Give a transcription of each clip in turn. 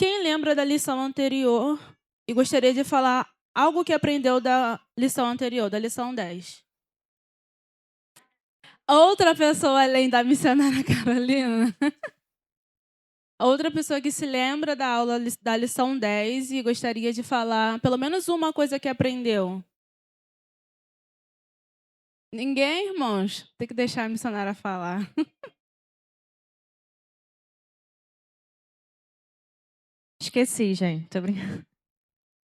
Quem lembra da lição anterior e gostaria de falar algo que aprendeu da lição anterior, da lição 10? Outra pessoa além da missionária Carolina? Outra pessoa que se lembra da aula da lição 10 e gostaria de falar pelo menos uma coisa que aprendeu? Ninguém, irmãos? Tem que deixar a missionária falar. Esqueci, gente. Tô brincando.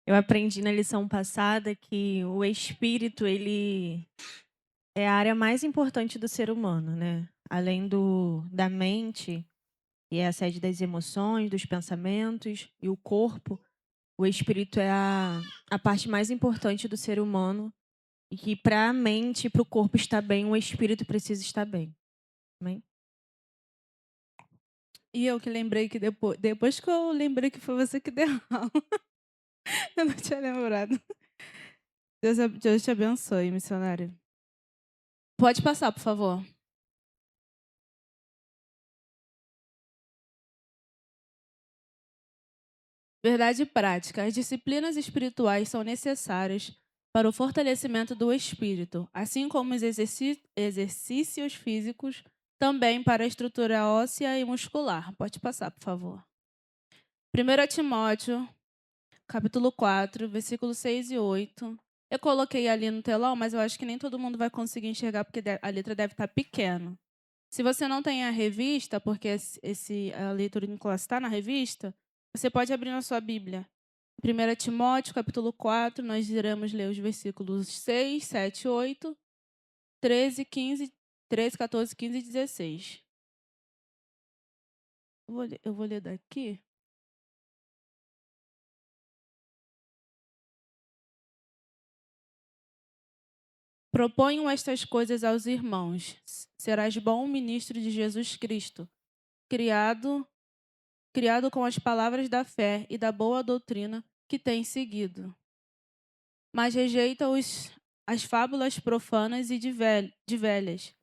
Eu aprendi na lição passada que o espírito, ele é a área mais importante do ser humano, né? Além da mente, que é a sede das emoções, dos pensamentos, e o corpo, o espírito é a parte mais importante do ser humano. E que para a mente e para o corpo estar bem, o espírito precisa estar bem. Amém? E eu que lembrei que depois que eu lembrei que foi você que deu a aula, eu não tinha lembrado. Deus te abençoe, missionário. Pode passar, por favor. Verdade prática. As disciplinas espirituais são necessárias para o fortalecimento do espírito, assim como os exercícios físicos, também para a estrutura óssea e muscular. Pode passar, por favor. 1 Timóteo, capítulo 4, versículos 6 e 8. Eu coloquei ali no telão, mas eu acho que nem todo mundo vai conseguir enxergar, porque a letra deve estar pequena. Se você não tem a revista, porque a leitura em classe está na revista, você pode abrir na sua Bíblia. 1 Timóteo, capítulo 4, nós iremos ler os versículos 6, 7, 8, 13, 15, 13, 14, 15 e 16. Eu vou ler daqui. Proponho estas coisas aos irmãos. Serás bom ministro de Jesus Cristo, criado com as palavras da fé e da boa doutrina que tens seguido. Mas rejeita as fábulas profanas e de velhas,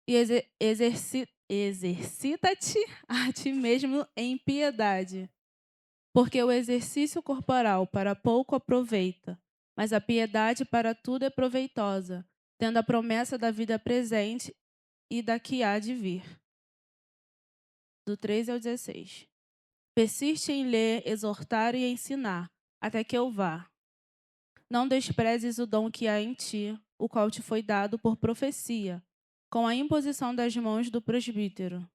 e exercita-te a ti mesmo em piedade, porque o exercício corporal para pouco aproveita, mas a piedade para tudo é proveitosa, tendo a promessa da vida presente e da que há de vir. Do 13 ao 16. Persiste em ler, exortar e ensinar, até que eu vá. Não desprezes o dom que há em ti, o qual te foi dado por profecia, com a imposição das mãos do presbítero.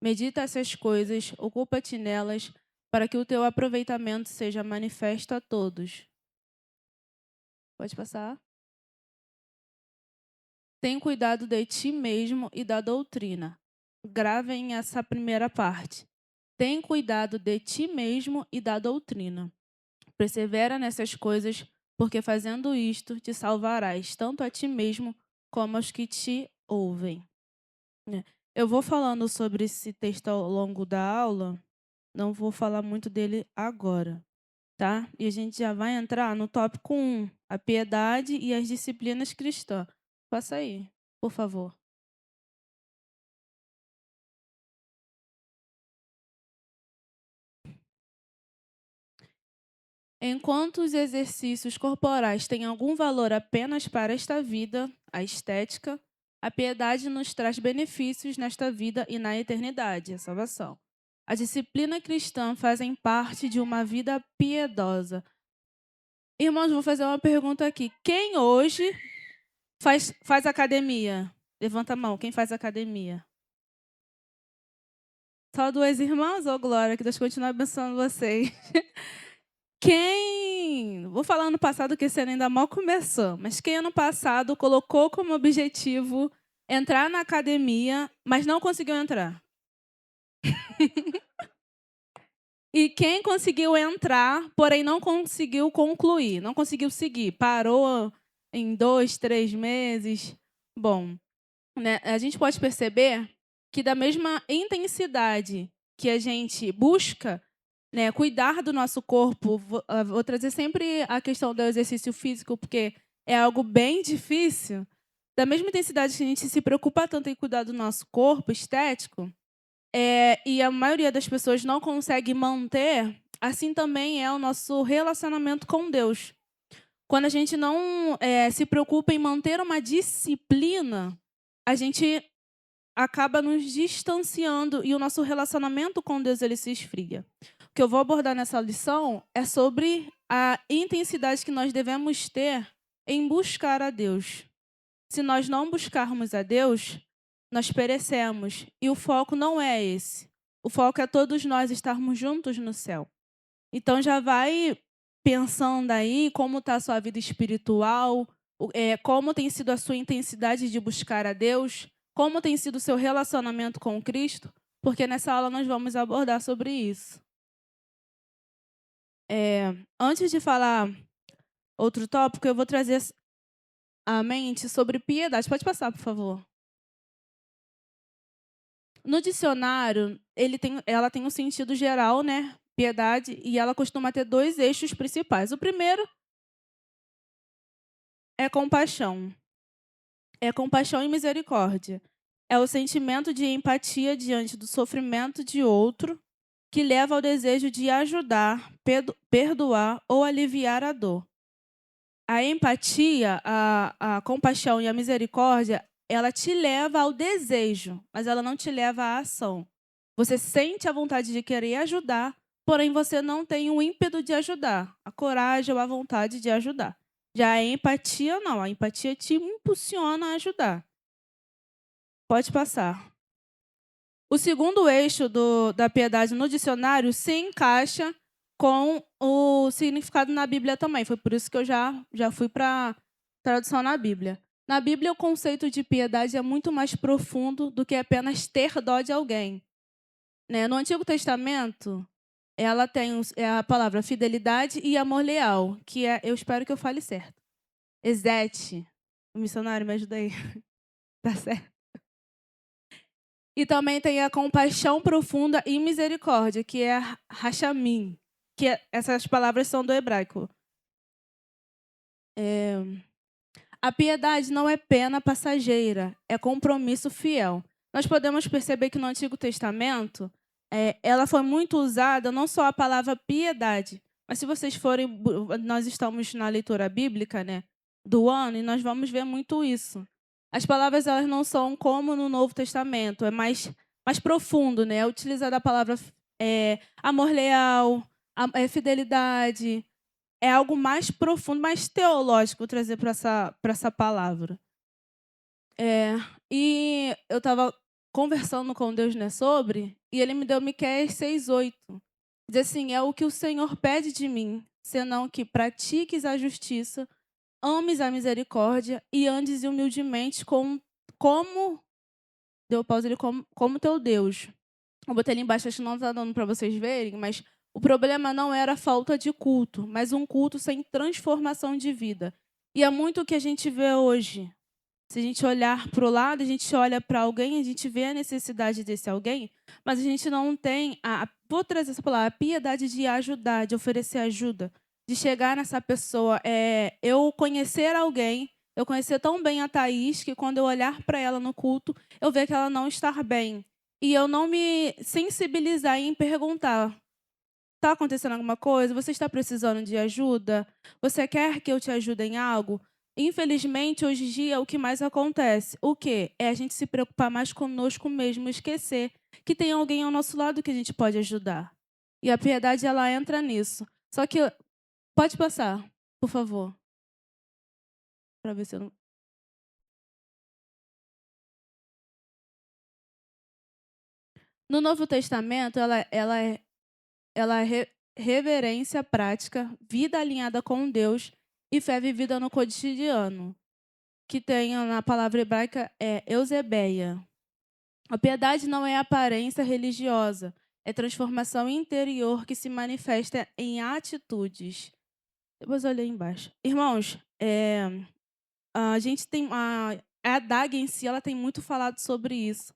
Medita essas coisas, ocupa-te nelas, para que o teu aproveitamento seja manifesto a todos. Pode passar? Tem cuidado de ti mesmo e da doutrina. Gravem essa primeira parte. Tem cuidado de ti mesmo e da doutrina. Persevera nessas coisas, porque fazendo isto te salvarás, tanto a ti mesmo como aos que te ouvem. Eu vou falando sobre esse texto ao longo da aula, não vou falar muito dele agora, tá? E a gente já vai entrar no tópico 1, a piedade e as disciplinas cristãs. Passa aí, por favor. Enquanto os exercícios corporais têm algum valor apenas para esta vida, a estética, a piedade nos traz benefícios nesta vida e na eternidade, a salvação. A disciplina cristã fazem parte de uma vida piedosa. Irmãos, vou fazer uma pergunta aqui. Quem hoje faz academia? Levanta a mão, quem faz academia? Só duas irmãs? Ô, glória, que Deus continue abençoando vocês. Vou falar ano passado que esse ano ainda mal começou, mas quem ano passado colocou como objetivo entrar na academia, mas não conseguiu entrar? E quem conseguiu entrar, porém não conseguiu concluir, não conseguiu seguir, parou em 2, 3 meses? Bom, né, a gente pode perceber que da mesma intensidade que a gente busca, né, cuidar do nosso corpo, vou trazer sempre a questão do exercício físico, porque é algo bem difícil. Da mesma intensidade que a gente se preocupa tanto em cuidar do nosso corpo estético, E a maioria das pessoas não consegue manter, assim também é o nosso relacionamento com Deus. Quando a gente não se preocupa em manter uma disciplina, a gente acaba nos distanciando e o nosso relacionamento com Deus ele se esfria. O que eu vou abordar nessa lição é sobre a intensidade que nós devemos ter em buscar a Deus. Se nós não buscarmos a Deus, nós perecemos. E o foco não é esse. O foco é todos nós estarmos juntos no céu. Então já vai pensando aí como está a sua vida espiritual, como tem sido a sua intensidade de buscar a Deus, como tem sido o seu relacionamento com Cristo, porque nessa aula nós vamos abordar sobre isso. Antes de falar outro tópico, eu vou trazer a mente sobre piedade. Pode passar, por favor. No dicionário, ela tem um sentido geral, né? Piedade, e ela costuma ter 2 eixos principais. O primeiro é compaixão. É compaixão e misericórdia. É o sentimento de empatia diante do sofrimento de outro que leva ao desejo de ajudar, perdoar ou aliviar a dor. A empatia, a compaixão e a misericórdia, ela te leva ao desejo, mas ela não te leva à ação. Você sente a vontade de querer ajudar, porém você não tem o ímpeto de ajudar, a coragem ou a vontade de ajudar. Já a empatia, não. A empatia te impulsiona a ajudar. Pode passar. O segundo eixo da piedade no dicionário se encaixa com o significado na Bíblia também. Foi por isso que eu já fui para a tradução na Bíblia. Na Bíblia, o conceito de piedade é muito mais profundo do que apenas ter dó de alguém. Né? No Antigo Testamento, ela tem a palavra fidelidade e amor leal, que é, eu espero que eu fale certo. Exete. O missionário, me ajuda aí. Tá certo? E também tem a compaixão profunda e misericórdia, que é rachamim, essas palavras são do hebraico. A piedade não é pena passageira, é compromisso fiel. Nós podemos perceber que no Antigo Testamento, ela foi muito usada, não só a palavra piedade, mas se vocês forem, nós estamos na leitura bíblica, né, do ano, e nós vamos ver muito isso. As palavras elas não são como no Novo Testamento, é mais profundo, né? É utilizada a palavra amor leal, fidelidade, é algo mais profundo, mais teológico, vou trazer para essa palavra. E eu estava conversando com Deus, né, sobre, e ele me deu Miqueias 6:8. Diz assim: é o que o Senhor pede de mim, senão que pratiques a justiça, ames a misericórdia e andes humildemente como deu pausa ele como teu Deus. Eu botei ali embaixo, acho que não está dando para vocês verem, mas o problema não era a falta de culto, mas um culto sem transformação de vida. E é muito o que a gente vê hoje. Se a gente olhar para o lado, a gente olha para alguém, a gente vê a necessidade desse alguém, mas a gente não tem vou trazer essa palavra, a piedade de ajudar, de oferecer ajuda, de chegar nessa pessoa. Eu conhecer alguém, eu conhecer tão bem a Thaís, que quando eu olhar para ela no culto, eu ver que ela não está bem. E eu não me sensibilizar em perguntar: está acontecendo alguma coisa? Você está precisando de ajuda? Você quer que eu te ajude em algo? Infelizmente, hoje em dia, o que mais acontece? O quê? É a gente se preocupar mais conosco mesmo, esquecer que tem alguém ao nosso lado que a gente pode ajudar. E a piedade, ela entra nisso. Só que, pode passar, por favor. Para ver se eu não... No Novo Testamento, ela é reverência prática, vida alinhada com Deus e fé vivida no cotidiano, que tem na palavra hebraica eusebeia. A piedade não é aparência religiosa, é transformação interior que se manifesta em atitudes. Depois eu olhei embaixo. Irmãos, a gente tem a DAG em si, ela tem muito falado sobre isso,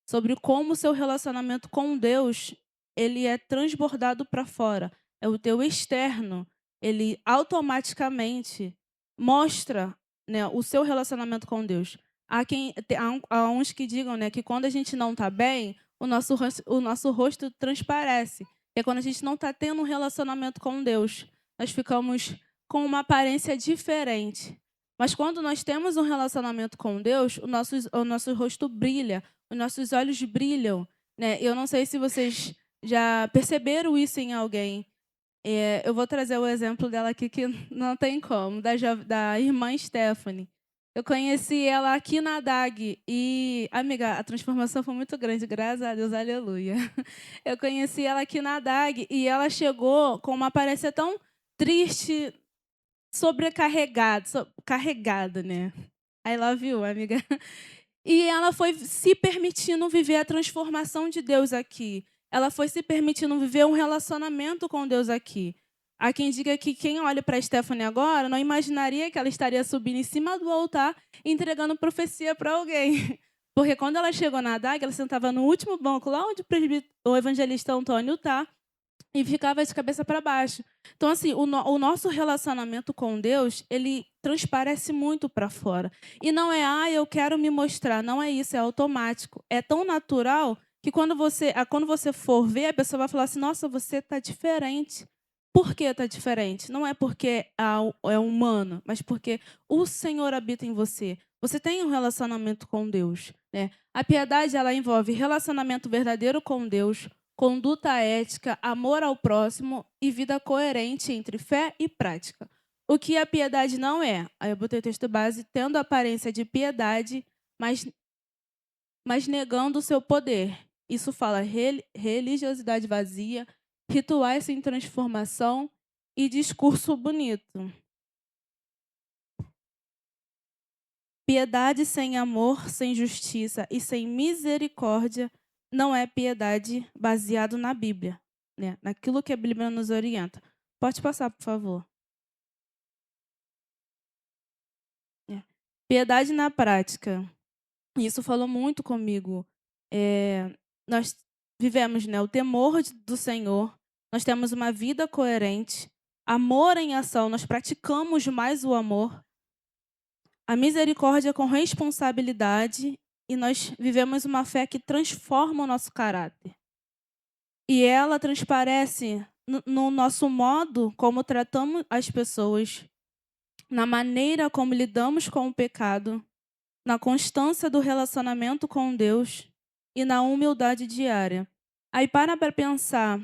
sobre como o seu relacionamento com Deus ele é transbordado para fora. É o teu externo, ele automaticamente mostra, né, o seu relacionamento com Deus. Há uns que digam, né, que quando a gente não está bem, o nosso rosto transparece. Que é quando a gente não está tendo um relacionamento com Deus. Nós ficamos com uma aparência diferente. Mas quando nós temos um relacionamento com Deus, o nosso rosto brilha, os nossos olhos brilham, né? Eu não sei se vocês já perceberam isso em alguém. Eu vou trazer o exemplo dela aqui que não tem como, da irmã Stephanie. Eu conheci ela aqui na DAG e, amiga, a transformação foi muito grande, graças a Deus, aleluia. Eu conheci ela aqui na DAG e ela chegou com uma aparência tão triste, sobrecarregada, carregada, né? I love you, amiga. E ela foi se permitindo viver a transformação de Deus aqui. Ela foi se permitindo viver um relacionamento com Deus aqui. Há quem diga que quem olha para a Stephanie agora não imaginaria que ela estaria subindo em cima do altar e entregando profecia para alguém. Porque quando ela chegou na DAG, ela sentava no último banco, lá onde o evangelista Antônio está, e ficava de cabeça para baixo. Então, assim, o nosso relacionamento com Deus, ele transparece muito para fora. E não é, eu quero me mostrar. Não é isso, é automático. É tão natural que quando você for ver, a pessoa vai falar assim, nossa, você está diferente. Por que está diferente? Não é porque é humano, mas porque o Senhor habita em você. Você tem um relacionamento com Deus, né? A piedade, ela envolve relacionamento verdadeiro com Deus, conduta ética, amor ao próximo e vida coerente entre fé e prática. O que a piedade não é? Aí eu botei o texto base, tendo a aparência de piedade, mas negando o seu poder. Isso fala religiosidade vazia, rituais sem transformação e discurso bonito. Piedade sem amor, sem justiça e sem misericórdia não é piedade baseado na Bíblia, né? Naquilo que a Bíblia nos orienta. Pode passar, por favor. É. Piedade na prática. Isso falou muito comigo. Nós vivemos, né, o temor do Senhor, nós temos uma vida coerente, amor em ação, nós praticamos mais o amor, a misericórdia com responsabilidade e nós vivemos uma fé que transforma o nosso caráter. E ela transparece no nosso modo como tratamos as pessoas, na maneira como lidamos com o pecado, na constância do relacionamento com Deus e na humildade diária. Aí para pensar,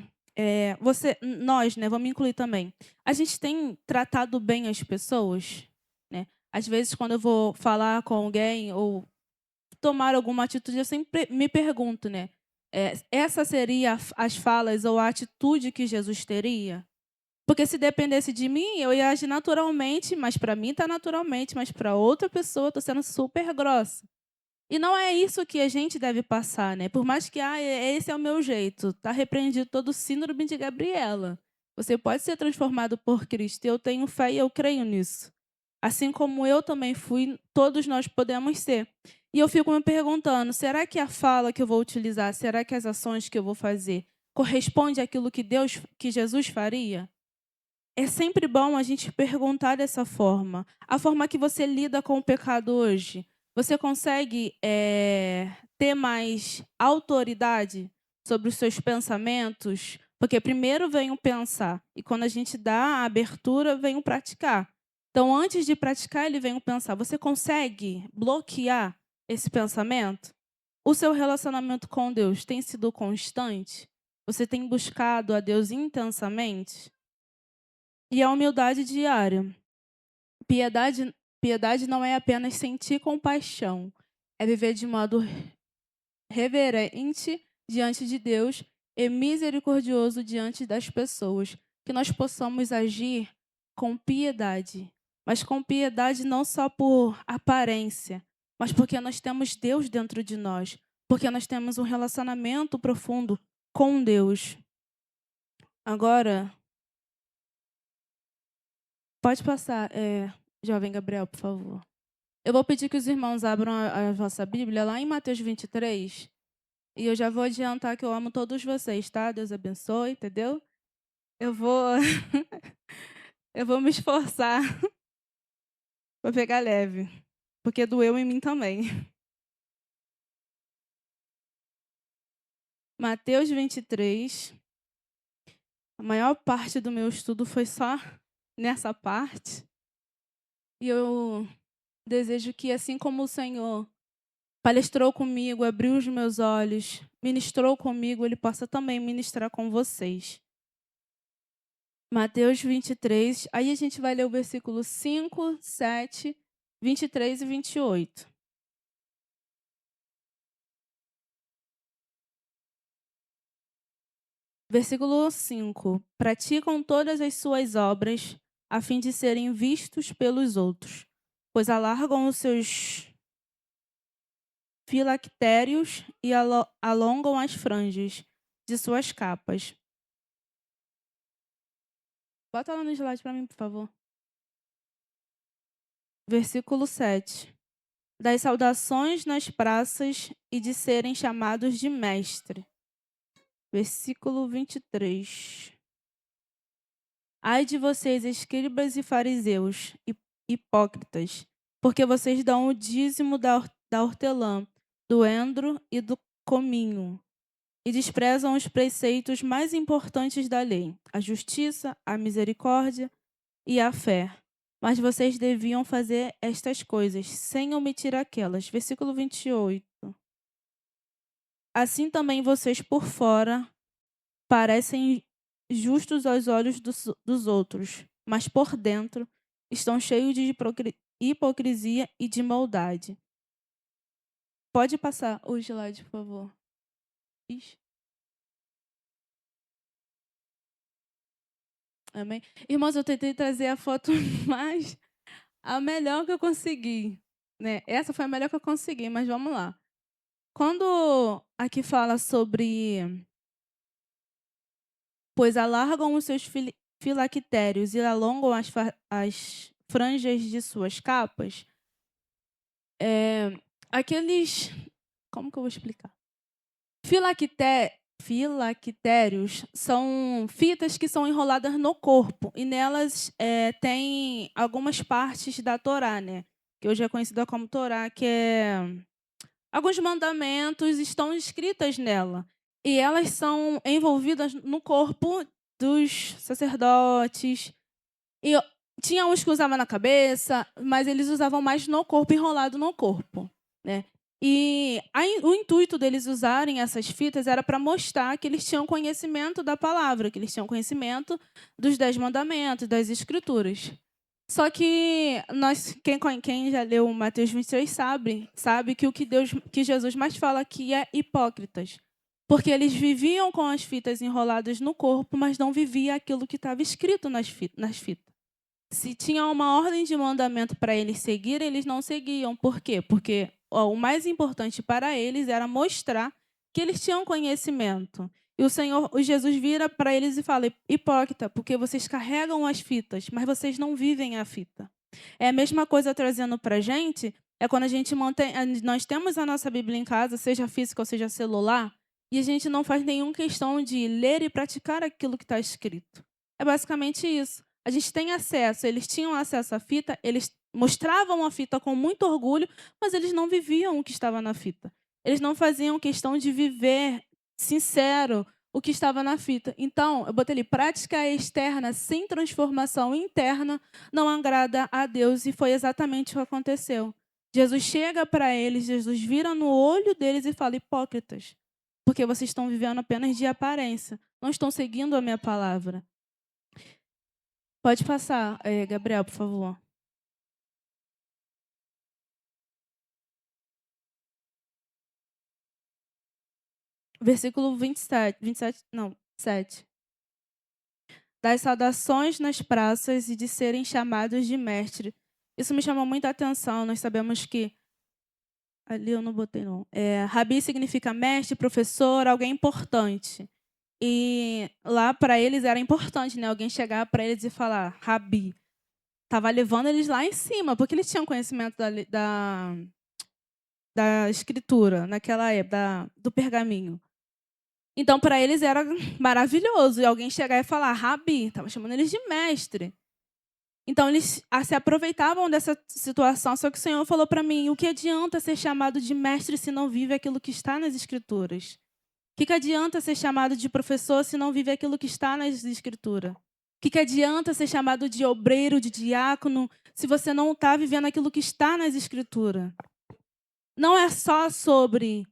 nós, né, vamos incluir também. A gente tem tratado bem as pessoas, né? Às vezes quando eu vou falar com alguém ou tomar alguma atitude, eu sempre me pergunto, né? Essa seria as falas ou a atitude que Jesus teria? Porque se dependesse de mim, eu ia agir naturalmente, mas para mim está naturalmente, mas para outra pessoa eu estou sendo super grossa. E não é isso que a gente deve passar, né? Por mais que esse é o meu jeito, tá repreendido todo o síndrome de Gabriela. Você pode ser transformado por Cristo. Eu tenho fé e eu creio nisso. Assim como eu também fui, todos nós podemos ser. E eu fico me perguntando, será que a fala que eu vou utilizar, será que as ações que eu vou fazer corresponde àquilo que Jesus faria? É sempre bom a gente perguntar dessa forma. A forma que você lida com o pecado hoje. Você consegue ter mais autoridade sobre os seus pensamentos? Porque primeiro vem o pensar. E quando a gente dá a abertura, vem o praticar. Então, antes de praticar, ele vem o pensar. Você consegue bloquear esse pensamento? O seu relacionamento com Deus tem sido constante? Você tem buscado a Deus intensamente? E a humildade diária. Piedade não é apenas sentir compaixão, é viver de modo reverente diante de Deus e misericordioso diante das pessoas. Que nós possamos agir com piedade, mas com piedade não só por aparência, mas porque nós temos Deus dentro de nós, porque nós temos um relacionamento profundo com Deus. Agora, pode passar, jovem Gabriel, por favor. Eu vou pedir que os irmãos abram a vossa Bíblia lá em Mateus 23. E eu já vou adiantar que eu amo todos vocês, tá? Deus abençoe, entendeu? Eu vou, eu vou me esforçar para pegar leve, porque doeu em mim também. Mateus 23. A maior parte do meu estudo foi só nessa parte. E eu desejo que, assim como o Senhor palestrou comigo, abriu os meus olhos, ministrou comigo, Ele possa também ministrar com vocês. Mateus 23, aí a gente vai ler o versículo 5, 7, 23 e 28. Versículo 5. Praticam todas as suas obras a fim de serem vistos pelos outros, pois alargam os seus filactérios e alongam as franjas de suas capas. Bota lá no slide para mim, por favor. Versículo 7. Das saudações nas praças e de serem chamados de mestre. Versículo 23. Ai de vocês, escribas e fariseus, hipócritas, porque vocês dão o dízimo da hortelã, do endro e do cominho, e desprezam os preceitos mais importantes da lei, a justiça, a misericórdia e a fé. Mas vocês deviam fazer estas coisas, sem omitir aquelas. Versículo 28. Assim também vocês por fora parecem justos aos olhos dos outros, mas por dentro estão cheios de hipocrisia e de maldade. Pode passar o slide, por favor. Ixi. Amém. Irmãos, eu tentei trazer a foto a melhor que eu consegui, né? Essa foi a melhor que eu consegui, mas vamos lá. Quando aqui fala sobre pois alargam os seus filactérios e alongam as franjas de suas capas, aqueles... Como que eu vou explicar? Filactérios são fitas que são enroladas no corpo e nelas tem algumas partes da Torá, né? Que hoje é conhecida como Torá, que é... Alguns mandamentos estão escritas nela e elas são envolvidas no corpo dos sacerdotes. E tinha uns que usavam na cabeça, mas eles usavam mais no corpo, enrolado no corpo, né? E o intuito deles usarem essas fitas era para mostrar que eles tinham conhecimento da palavra, que eles tinham conhecimento dos 10 mandamentos, das escrituras. Só que quem já leu Mateus 23 sabe que que Jesus mais fala aqui é hipócritas. Porque eles viviam com as fitas enroladas no corpo, mas não viviam aquilo que estava escrito nas fitas. Se tinha uma ordem de mandamento para eles seguirem, eles não seguiam. Por quê? Porque o mais importante para eles era mostrar que eles tinham conhecimento. E o Jesus vira para eles e fala: hipócrita, porque vocês carregam as fitas, mas vocês não vivem a fita. É a mesma coisa trazendo para a gente, é quando a gente nós temos a nossa Bíblia em casa, seja física ou seja celular, e a gente não faz nenhuma questão de ler e praticar aquilo que está escrito. É basicamente isso. A gente tem acesso, eles tinham acesso à fita, eles mostravam a fita com muito orgulho, mas eles não viviam o que estava na fita. Eles não faziam questão de viver sincero o que estava na fita. Então, eu botei ali, prática externa sem transformação interna não agrada a Deus, e foi exatamente o que aconteceu. Jesus chega para eles, Jesus vira no olho deles e fala: hipócritas, porque vocês estão vivendo apenas de aparência, não estão seguindo a minha palavra. Pode passar, Gabriel, por favor. Versículo 7. Das saudações nas praças e de serem chamados de mestre. Isso me chamou muita atenção. Nós sabemos que... Ali eu não botei, não. Rabi significa mestre, professor, alguém importante. E lá para eles era importante, né? Alguém chegar para eles e falar, Rabi. Estava levando eles lá em cima, porque eles tinham conhecimento da escritura, naquela época, do pergaminho. Então, para eles era maravilhoso. E alguém chegar e falar, Rabi, estava chamando eles de mestre. Então, eles se aproveitavam dessa situação. Só que o Senhor falou para mim, o que adianta ser chamado de mestre se não vive aquilo que está nas Escrituras? Que adianta ser chamado de professor se não vive aquilo que está nas Escrituras? Que adianta ser chamado de obreiro, de diácono, se você não está vivendo aquilo que está nas Escrituras? Não é só sobre,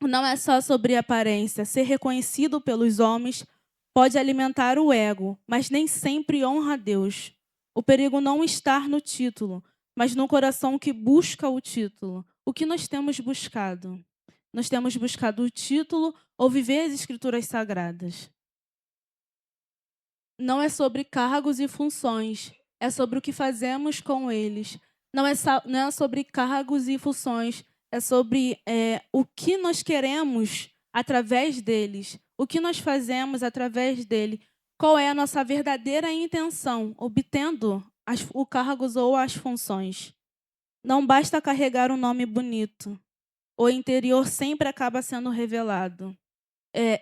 não é só sobre aparência. Ser reconhecido pelos homens pode alimentar o ego, mas nem sempre honra a Deus. O perigo não está no título, mas no coração que busca o título. O que nós temos buscado? Nós temos buscado o título ou viver as Escrituras Sagradas? Não é sobre cargos e funções, é sobre o que fazemos com eles. Não é sobre cargos e funções, é sobre o que nós queremos através deles, o que nós fazemos através dele, qual é a nossa verdadeira intenção, obtendo os cargos ou as funções. Não basta carregar um nome bonito, o interior sempre acaba sendo revelado.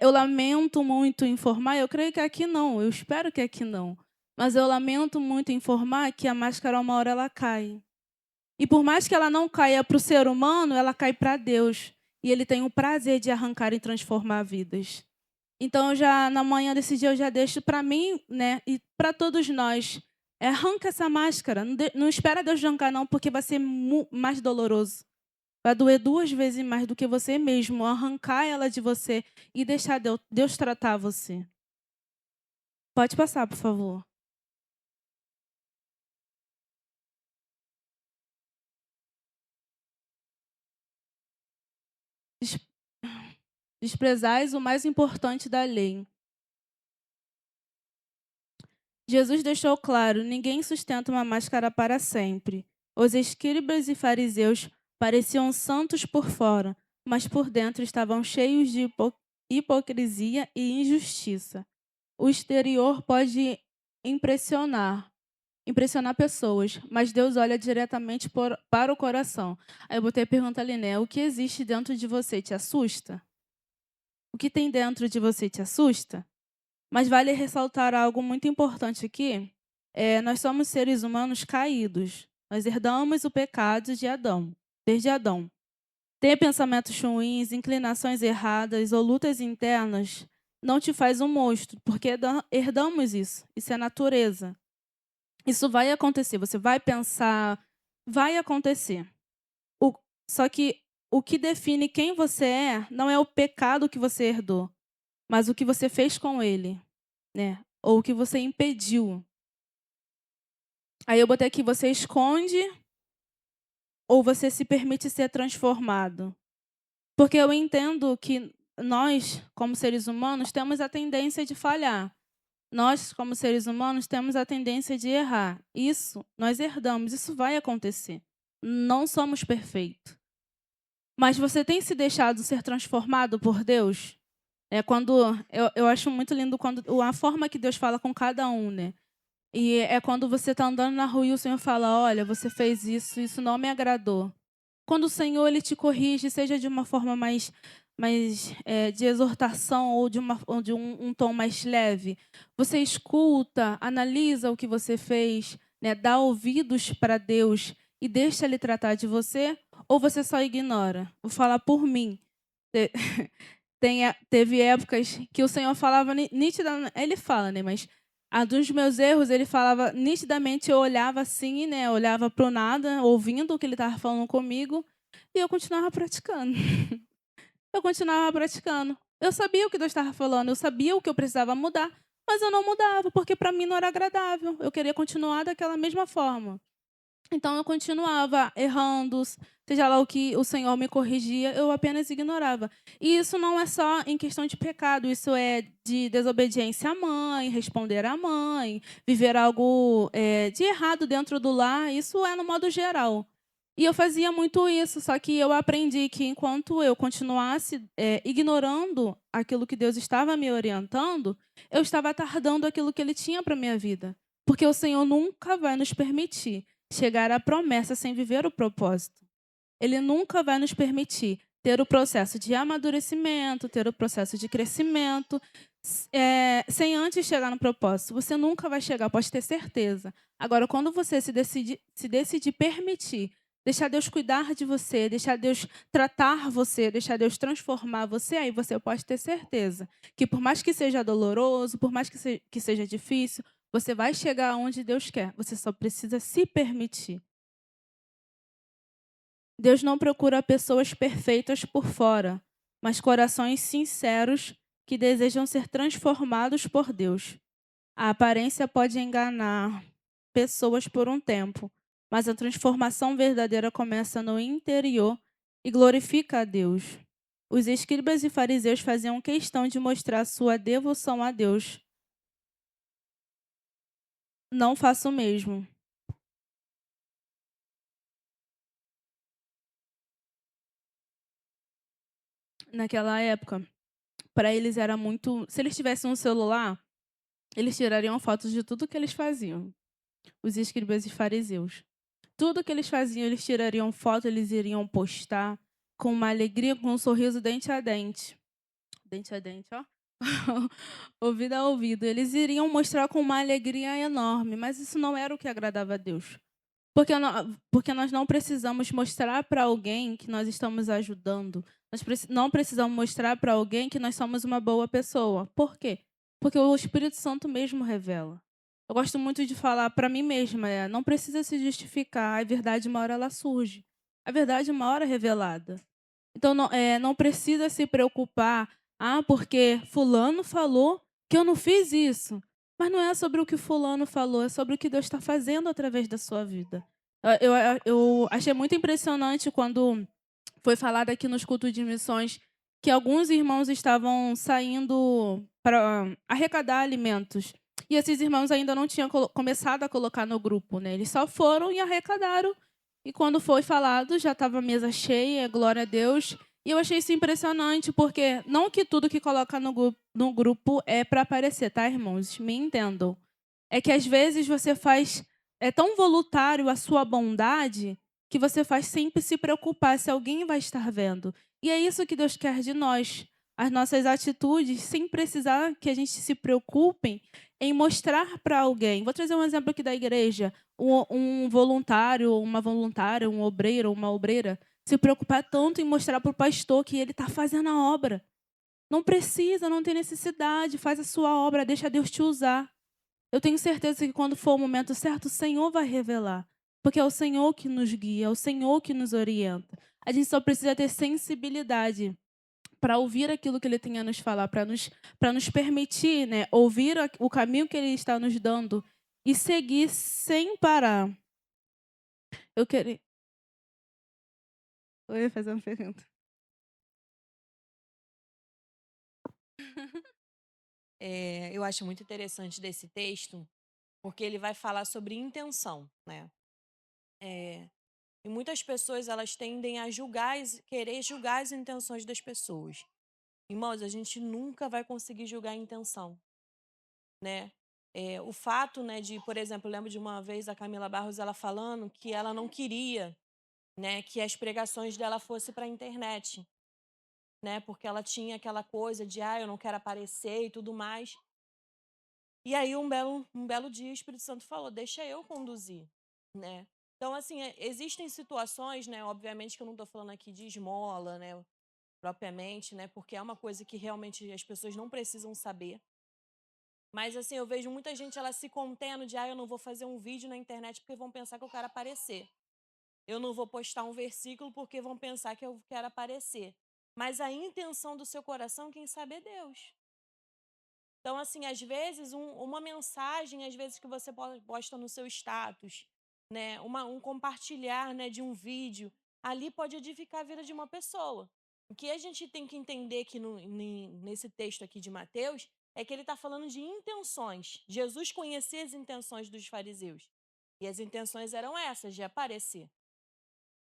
Eu lamento muito informar, eu creio que aqui não, eu espero que aqui não. Mas eu lamento muito informar que a máscara, uma hora, ela cai. E por mais que ela não caia para o ser humano, ela cai para Deus. E Ele tem o prazer de arrancar e transformar vidas. Então, na manhã desse dia, eu já deixo para mim, né, e para todos nós. Arranca essa máscara. Não espera Deus arrancar, não, porque vai ser mais doloroso. Vai doer 2 vezes mais do que você mesmo, arrancar ela de você e deixar Deus tratar você. Pode passar, por favor. Des- Desprezais o mais importante da lei. Jesus deixou claro: ninguém sustenta uma máscara para sempre. Os escribas e fariseus pareciam santos por fora, mas por dentro estavam cheios de hipocrisia e injustiça. O exterior pode impressionar pessoas, mas Deus olha diretamente para o coração. Aí eu botei a pergunta ali, né? O que existe dentro de você te assusta? O que tem dentro de você te assusta? Mas vale ressaltar algo muito importante aqui. Nós somos seres humanos caídos. Nós herdamos o pecado de Adão, desde Adão. Ter pensamentos ruins, inclinações erradas ou lutas internas não te faz um monstro, porque herdamos isso. Isso é natureza. Isso vai acontecer. Você vai pensar, vai acontecer. Só que o que define quem você é não é o pecado que você herdou, mas o que você fez com ele, né? Ou o que você impediu. Aí eu botei aqui: você esconde ou você se permite ser transformado? Porque eu entendo que nós, como seres humanos, temos a tendência de falhar. Nós, como seres humanos, temos a tendência de errar. Isso nós herdamos, isso vai acontecer. Não somos perfeitos. Mas você tem se deixado ser transformado por Deus? Eu acho muito lindo a forma que Deus fala com cada um, né? E é quando você está andando na rua e o Senhor fala: olha, você fez isso, isso não me agradou. Quando o Senhor ele te corrige, seja de uma forma mais de exortação ou de um tom mais leve, você escuta, analisa o que você fez, né, dá ouvidos para Deus e deixa Ele tratar de você, ou você só ignora? Vou falar por mim. Te- Teve épocas que o Senhor falava nitidamente, Ele fala, né, mas dos meus erros, Ele falava nitidamente, eu olhava assim, né, olhava para o nada, ouvindo o que Ele estava falando comigo, e eu continuava praticando. Eu continuava praticando. Eu sabia o que Deus estava falando, eu sabia o que eu precisava mudar, mas eu não mudava, porque para mim não era agradável. Eu queria continuar daquela mesma forma. Então eu continuava errando, seja lá o que o Senhor me corrigia, eu apenas ignorava. E isso não é só em questão de pecado, isso é de desobediência à mãe, responder à mãe, viver algo de errado dentro do lar, isso é no modo geral. E eu fazia muito isso, só que eu aprendi que enquanto eu continuasse ignorando aquilo que Deus estava me orientando, eu estava tardando aquilo que Ele tinha para a minha vida. Porque o Senhor nunca vai nos permitir chegar à promessa sem viver o propósito. Ele nunca vai nos permitir ter o processo de amadurecimento, ter o processo de crescimento, sem antes chegar no propósito. Você nunca vai chegar, pode ter certeza. Agora, quando você se decidir permitir deixar Deus cuidar de você, deixar Deus tratar você, deixar Deus transformar você, aí você pode ter certeza que por mais que seja doloroso, por mais que seja difícil, você vai chegar aonde Deus quer. Você só precisa se permitir. Deus não procura pessoas perfeitas por fora, mas corações sinceros que desejam ser transformados por Deus. A aparência pode enganar pessoas por um tempo, mas a transformação verdadeira começa no interior e glorifica a Deus. Os escribas e fariseus faziam questão de mostrar sua devoção a Deus. Não faça o mesmo. Naquela época, para eles era muito. Se eles tivessem um celular, eles tirariam fotos de tudo que eles faziam. Os escribas e fariseus. Tudo que eles faziam, eles tirariam foto, eles iriam postar com uma alegria, com um sorriso dente a dente. Dente a dente, ó. Ouvido a ouvido. Eles iriam mostrar com uma alegria enorme, mas isso não era o que agradava a Deus. Porque nós não precisamos mostrar para alguém que nós estamos ajudando. Não precisamos mostrar para alguém que nós somos uma boa pessoa. Por quê? Porque o Espírito Santo mesmo revela. Eu gosto muito de falar para mim mesma, não precisa se justificar, a verdade uma hora ela surge. A verdade uma hora é revelada. Então não precisa se preocupar, porque fulano falou que eu não fiz isso. Mas não é sobre o que fulano falou, é sobre o que Deus está fazendo através da sua vida. Eu achei muito impressionante quando foi falado aqui nos cultos de missões que alguns irmãos estavam saindo para arrecadar alimentos. E esses irmãos ainda não tinham começado a colocar no grupo, né? Eles só foram e arrecadaram. E quando foi falado, já estava a mesa cheia, glória a Deus. E eu achei isso impressionante, porque não que tudo que coloca no grupo é para aparecer, tá, irmãos? Me entendam. É que às vezes você faz, é tão voluntário a sua bondade que você faz sempre se preocupar se alguém vai estar vendo. E é isso que Deus quer de nós. As nossas atitudes, sem precisar que a gente se preocupe em mostrar para alguém. Vou trazer um exemplo aqui da igreja. Um voluntário, uma voluntária, um obreiro, uma obreira, se preocupar tanto em mostrar para o pastor que ele está fazendo a obra. Não precisa, não tem necessidade. Faz a sua obra, deixa Deus te usar. Eu tenho certeza que quando for o momento certo, o Senhor vai revelar. Porque é o Senhor que nos guia, é o Senhor que nos orienta. A gente só precisa ter sensibilidade para ouvir aquilo que Ele tem a nos falar, para nos permitir, né, ouvir o caminho que Ele está nos dando e seguir sem parar. Eu queria. Eu ia fazer uma pergunta. Eu acho muito interessante desse texto, porque ele vai falar sobre intenção, né? E muitas pessoas elas tendem a querer julgar as intenções das pessoas. Irmãos, a gente nunca vai conseguir julgar a intenção, né? O fato, né, de, por exemplo, eu lembro de uma vez a Camila Barros ela falando que ela não queria, né, que as pregações dela fossem para a internet, né? Porque ela tinha aquela coisa de, eu não quero aparecer e tudo mais. E aí, um belo dia, o Espírito Santo falou: deixa eu conduzir, né? Então, assim, existem situações, né? Obviamente que eu não estou falando aqui de esmola, né? Propriamente, né? Porque é uma coisa que realmente as pessoas não precisam saber. Mas, assim, eu vejo muita gente, ela se contendo de, eu não vou fazer um vídeo na internet porque vão pensar que eu quero aparecer. Eu não vou postar um versículo porque vão pensar que eu quero aparecer. Mas a intenção do seu coração, quem sabe é Deus. Então, assim, às vezes, uma mensagem, às vezes, que você posta no seu status, né? Um compartilhar, né, de um vídeo, ali pode edificar a vida de uma pessoa. O que a gente tem que entender aqui nesse texto aqui de Mateus é que ele está falando de intenções. Jesus conhecia as intenções dos fariseus. E as intenções eram essas, de aparecer.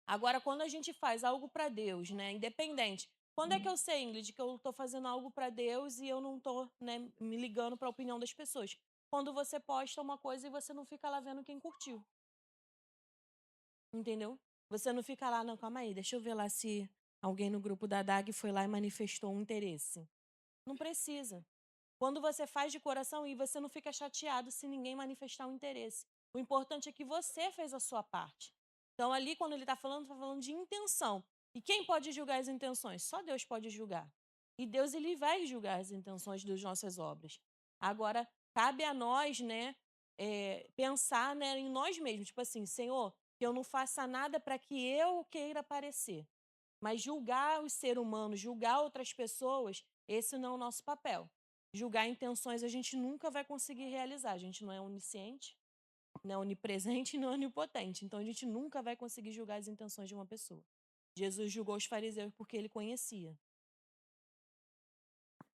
Agora, quando a gente faz algo para Deus, né, independente, quando é que eu sei, Ingrid, que eu estou fazendo algo para Deus e eu não estou, né, me ligando para a opinião das pessoas? Quando você posta uma coisa e você não fica lá vendo quem curtiu, entendeu? Você não fica lá, não, calma aí, deixa eu ver lá se alguém no grupo da DAG foi lá e manifestou um interesse. Não precisa. Quando você faz de coração e você não fica chateado se ninguém manifestar um interesse. O importante é que você fez a sua parte. Então, ali, quando ele está falando de intenção. E quem pode julgar as intenções? Só Deus pode julgar. E Deus, ele vai julgar as intenções das nossas obras. Agora, cabe a nós, né, pensar, né, em nós mesmos. Tipo assim, Senhor, que eu não faça nada para que eu queira aparecer. Mas julgar os seres humanos, julgar outras pessoas, esse não é o nosso papel. Julgar intenções a gente nunca vai conseguir realizar. A gente não é onisciente, não é onipresente e não é onipotente. Então a gente nunca vai conseguir julgar as intenções de uma pessoa. Jesus julgou os fariseus porque ele conhecia.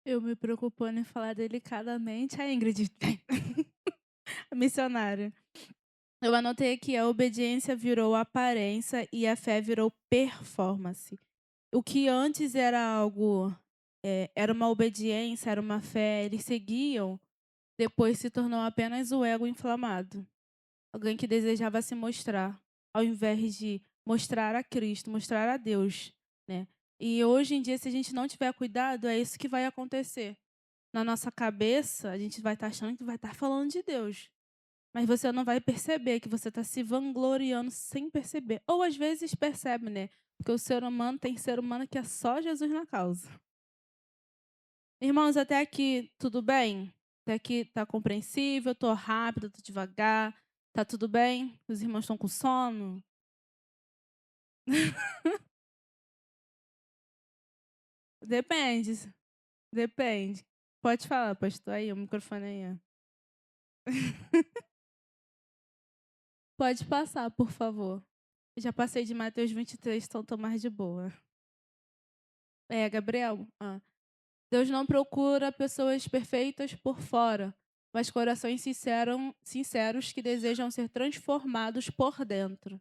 Eu me preocupando em falar delicadamente. A Ingrid, a missionária. Eu anotei aqui, a obediência virou aparência e a fé virou performance. O que antes era algo, era uma obediência, era uma fé, eles seguiam, depois se tornou apenas o ego inflamado. Alguém que desejava se mostrar, ao invés de mostrar a Cristo, mostrar a Deus, né? E hoje em dia, se a gente não tiver cuidado, é isso que vai acontecer. Na nossa cabeça, a gente vai estar achando que vai estar falando de Deus. Mas você não vai perceber que você está se vangloriando sem perceber. Ou às vezes percebe, né? Porque o ser humano tem ser humano que é só Jesus na causa. Irmãos, até aqui tudo bem? Até aqui tá compreensível, tô rápido, tô devagar. Tá tudo bem? Os irmãos estão com sono? Depende. Depende. Pode falar, pastor. Aí, o microfone aí. Ó. Pode passar, por favor. Já passei de Mateus 23, então tô mais de boa. Gabriel? Deus não procura pessoas perfeitas por fora, mas corações sinceros que desejam ser transformados por dentro.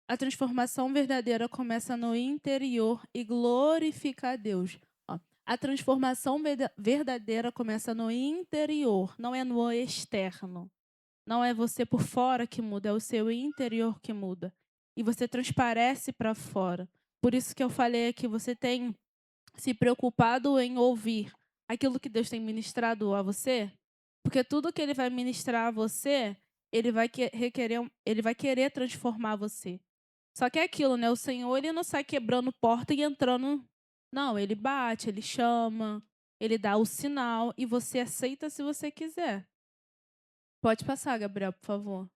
A transformação verdadeira começa no interior e glorifica a Deus. A transformação verdadeira começa no interior, não é no externo. Não é você por fora que muda, é o seu interior que muda. E você transparece para fora. Por isso que eu falei aqui, você tem se preocupado em ouvir aquilo que Deus tem ministrado a você, porque tudo que Ele vai ministrar a você, Ele vai Ele vai querer transformar você. Só que é aquilo, né? O Senhor, Ele não sai quebrando porta e entrando. Não, Ele bate, Ele chama, Ele dá o sinal e você aceita se você quiser. Pode passar, Gabriel, por favor.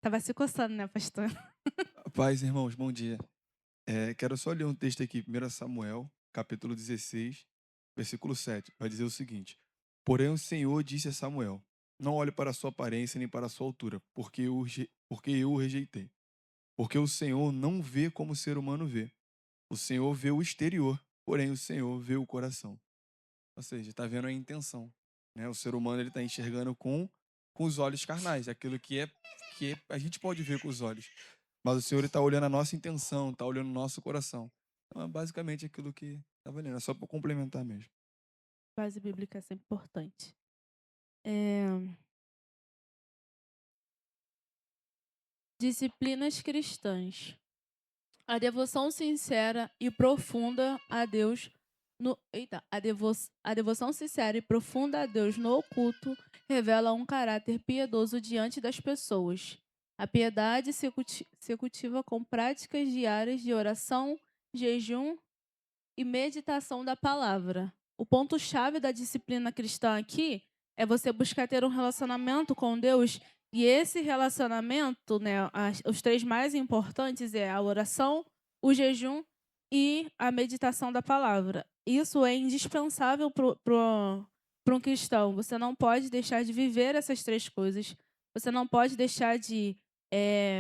Tava se coçando, né, pastor? Paz, irmãos, bom dia. Quero só ler um texto aqui, 1 Samuel, capítulo 16, versículo 7. Vai dizer o seguinte: Porém o Senhor disse a Samuel: Não olhe para a sua aparência nem para a sua altura, porque eu o rejeitei. Porque o Senhor não vê como o ser humano vê. O Senhor vê o exterior, porém o Senhor vê o coração. Ou seja, está vendo a intenção. Né? O ser humano está enxergando com os olhos carnais, aquilo que a gente pode ver com os olhos. Mas o Senhor está olhando a nossa intenção, está olhando o nosso coração. Então é basicamente aquilo que está valendo. É só para complementar mesmo. Base bíblica é sempre importante. Disciplinas cristãs. A devoção sincera e profunda a Deus a devoção sincera e profunda a Deus no oculto revela um caráter piedoso diante das pessoas. A piedade se cultiva com práticas diárias de oração, jejum e meditação da palavra. O ponto-chave da disciplina cristã aqui é você buscar ter um relacionamento com Deus. E esse relacionamento, né, os três mais importantes é a oração, o jejum e a meditação da palavra. Isso é indispensável para um cristão. Você não pode deixar de viver essas três coisas. Você não pode deixar de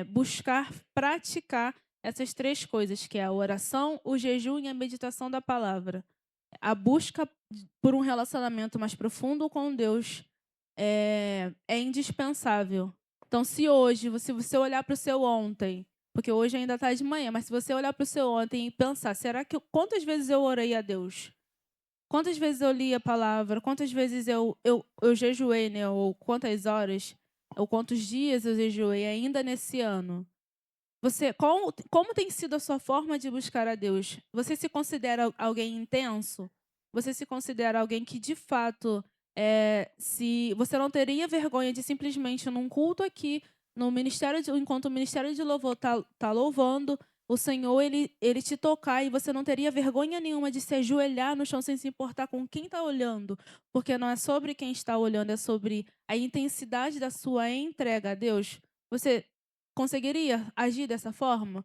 buscar praticar essas três coisas, que é a oração, o jejum e a meditação da palavra. A busca por um relacionamento mais profundo com Deus é indispensável. Então, se você olhar para o seu ontem, porque hoje ainda está de manhã, mas se você olhar para o seu ontem e pensar, quantas vezes eu orei a Deus? Quantas vezes eu li a palavra? Quantas vezes eu jejuei, né? Ou quantas horas? Ou quantos dias eu jejuei ainda nesse ano? Como tem sido a sua forma de buscar a Deus? Você se considera alguém intenso? você se considera alguém que, de fato, se você não teria vergonha de simplesmente num culto aqui, no ministério enquanto o ministério de louvor tá louvando, o Senhor ele te tocar e você não teria vergonha nenhuma de se ajoelhar no chão sem se importar com quem está olhando, porque não é sobre quem está olhando, é sobre a intensidade da sua entrega a Deus. Você conseguiria agir dessa forma?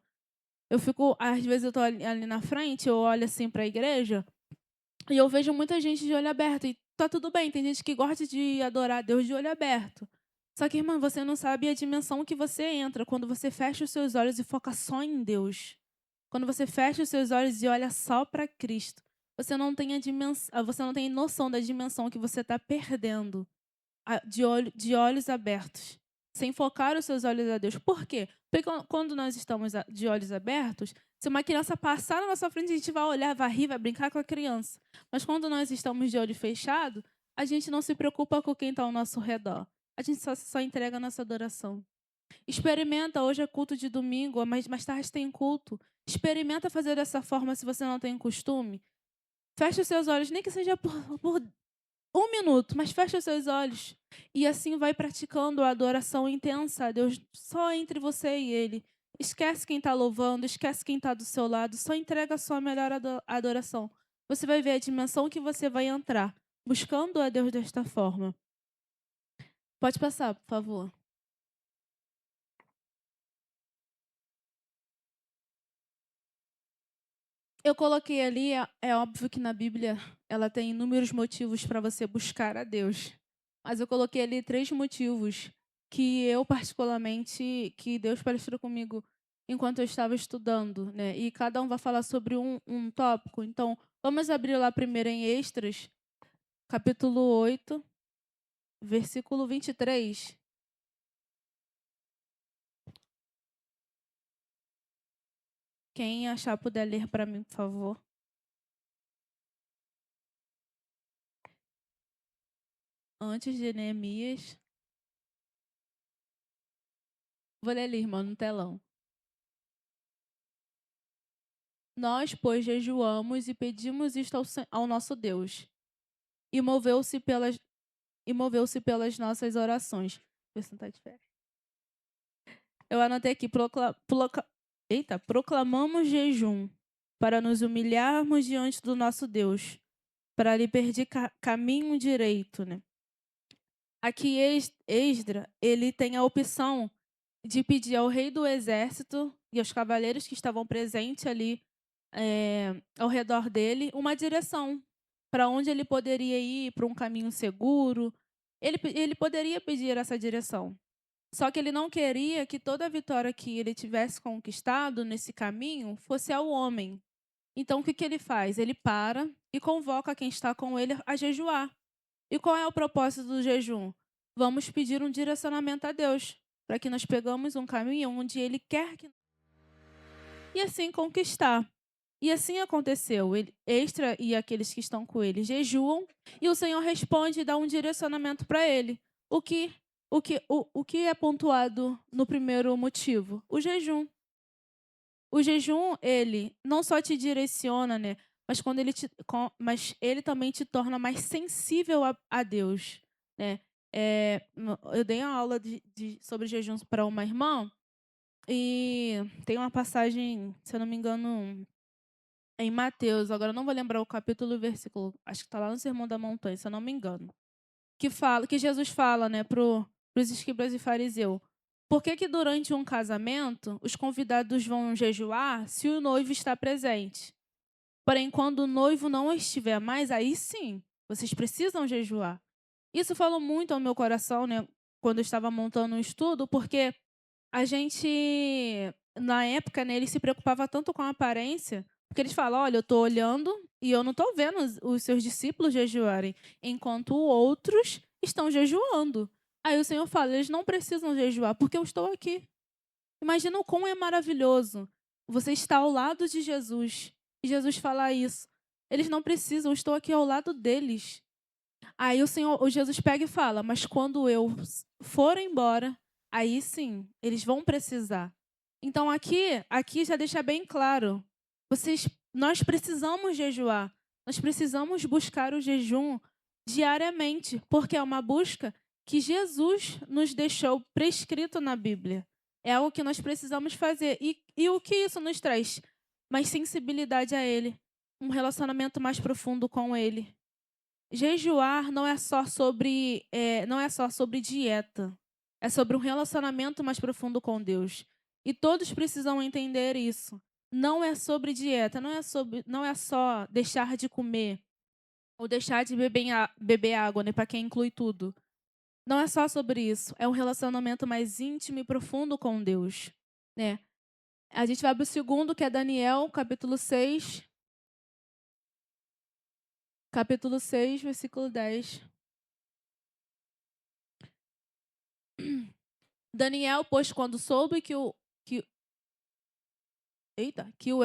Eu fico, às vezes eu tô ali na frente, eu olho assim para a igreja e eu vejo muita gente de olho aberto. E tá tudo bem, tem gente que gosta de adorar a Deus de olho aberto. Só que, irmã, você não sabe a dimensão que você entra quando você fecha os seus olhos e foca só em Deus. Quando você fecha os seus olhos e olha só para Cristo. Você não tem noção da dimensão que você está perdendo de olhos abertos, sem focar os seus olhos a Deus. Por quê? Porque quando nós estamos de olhos abertos, se uma criança passar na nossa frente, a gente vai olhar, vai rir, vai brincar com a criança. Mas quando nós estamos de olho fechado, a gente não se preocupa com quem está ao nosso redor. A gente só entrega a nossa adoração. Experimenta, hoje é culto de domingo, mas mais tarde tem culto. Experimenta fazer dessa forma se você não tem costume. Feche os seus olhos, nem que seja por 1 minuto, mas feche os seus olhos. E assim vai praticando a adoração intensa a Deus só entre você e Ele. Esquece quem está louvando, esquece quem está do seu lado, só entrega a sua melhor adoração. Você vai ver a dimensão que você vai entrar, buscando a Deus desta forma. Pode passar, por favor. Eu coloquei ali, é óbvio que na Bíblia ela tem inúmeros motivos para você buscar a Deus. Mas eu coloquei ali 3 motivos que eu particularmente, que Deus palestrou comigo enquanto eu estava estudando, né? E cada um vai falar sobre um tópico. Então, vamos abrir lá primeiro em Esdras, capítulo 8, versículo 23. Quem achar puder ler para mim, por favor. Antes de Neemias. Vou ler ali, irmão, no telão. Nós, pois, jejuamos e pedimos isto ao nosso Deus. E moveu-se pelas nossas orações. Vou sentar de pé. Eu anotei aqui, proclamamos jejum para nos humilharmos diante do nosso Deus, para lhe pedir caminho direito, né? Aqui Esdra, ele tem a opção de pedir ao rei do exército e aos cavaleiros que estavam presentes ali ao redor dele uma direção para onde ele poderia ir, para um caminho seguro. Ele poderia pedir essa direção. Só que ele não queria que toda a vitória que ele tivesse conquistado nesse caminho fosse ao homem. Então, o que ele faz? Ele para e convoca quem está com ele a jejuar. E qual é o propósito do jejum? Vamos pedir um direcionamento a Deus, para que nós pegamos um caminho onde Ele quer que... E assim conquistar. E assim aconteceu. Esdra e aqueles que estão com ele jejuam, e o Senhor responde e dá um direcionamento para ele. O que é pontuado no primeiro motivo? O jejum. O jejum, ele não só te direciona, né? Mas ele também te torna mais sensível a Deus, né? Eu dei uma aula sobre jejum para uma irmã e tem uma passagem, se eu não me engano, em Mateus, agora eu não vou lembrar o capítulo e o versículo, acho que está lá no Sermão da Montanha, se eu não me engano, que Jesus fala, né, para os escribas e fariseus: por que durante um casamento os convidados vão jejuar se o noivo está presente? Porém, quando o noivo não estiver mais, aí sim, vocês precisam jejuar. Isso falou muito ao meu coração, né, quando eu estava montando um estudo, porque a gente, na época, né, ele se preocupava tanto com a aparência, porque eles falam: olha, eu estou olhando e eu não estou vendo os seus discípulos jejuarem, enquanto outros estão jejuando. Aí o Senhor fala: eles não precisam jejuar, porque eu estou aqui. Imagina o quão é maravilhoso você estar ao lado de Jesus e Jesus falar isso. Eles não precisam, eu estou aqui ao lado deles. Aí o Jesus pega e fala: mas quando eu for embora, aí sim, eles vão precisar. Então aqui já deixa bem claro, nós precisamos jejuar. Nós precisamos buscar o jejum diariamente, porque é uma busca que Jesus nos deixou prescrito na Bíblia. É algo que nós precisamos fazer. E o que isso nos traz? Mais sensibilidade a Ele, um relacionamento mais profundo com Ele. Jejuar não é só sobre dieta, é sobre um relacionamento mais profundo com Deus. E todos precisam entender isso. Não é sobre dieta, não é só deixar de comer ou deixar de beber água, né, para quem inclui tudo. Não é só sobre isso, é um relacionamento mais íntimo e profundo com Deus, né? A gente vai para o segundo, que é Daniel, capítulo 6, versículo 10. Daniel, pois, quando soube que eita, que o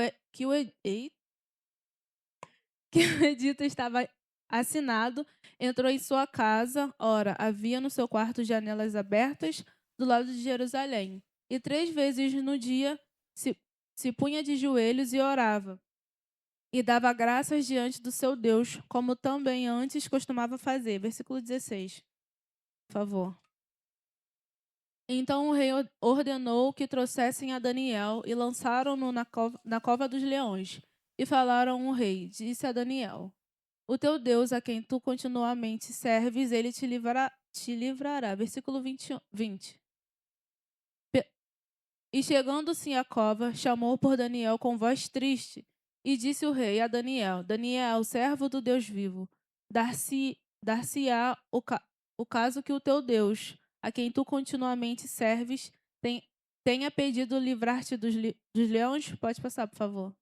edito estava assinado, entrou em sua casa. Ora, havia no seu quarto janelas abertas do lado de Jerusalém. E 3 vezes no dia se punha de joelhos e orava. E dava graças diante do seu Deus, como também antes costumava fazer. Versículo 16, por favor. Então o rei ordenou que trouxessem a Daniel e lançaram-no na cova dos leões. E falaram o rei, disse a Daniel: o teu Deus, a quem tu continuamente serves, ele te livrará. Versículo 20. E chegando-se à cova, chamou por Daniel com voz triste. E disse o rei a Daniel: Daniel, servo do Deus vivo, dar-se-á o caso que o teu Deus, a quem tu continuamente serves, tenha pedido livrar-te dos leões? Pode passar, por favor.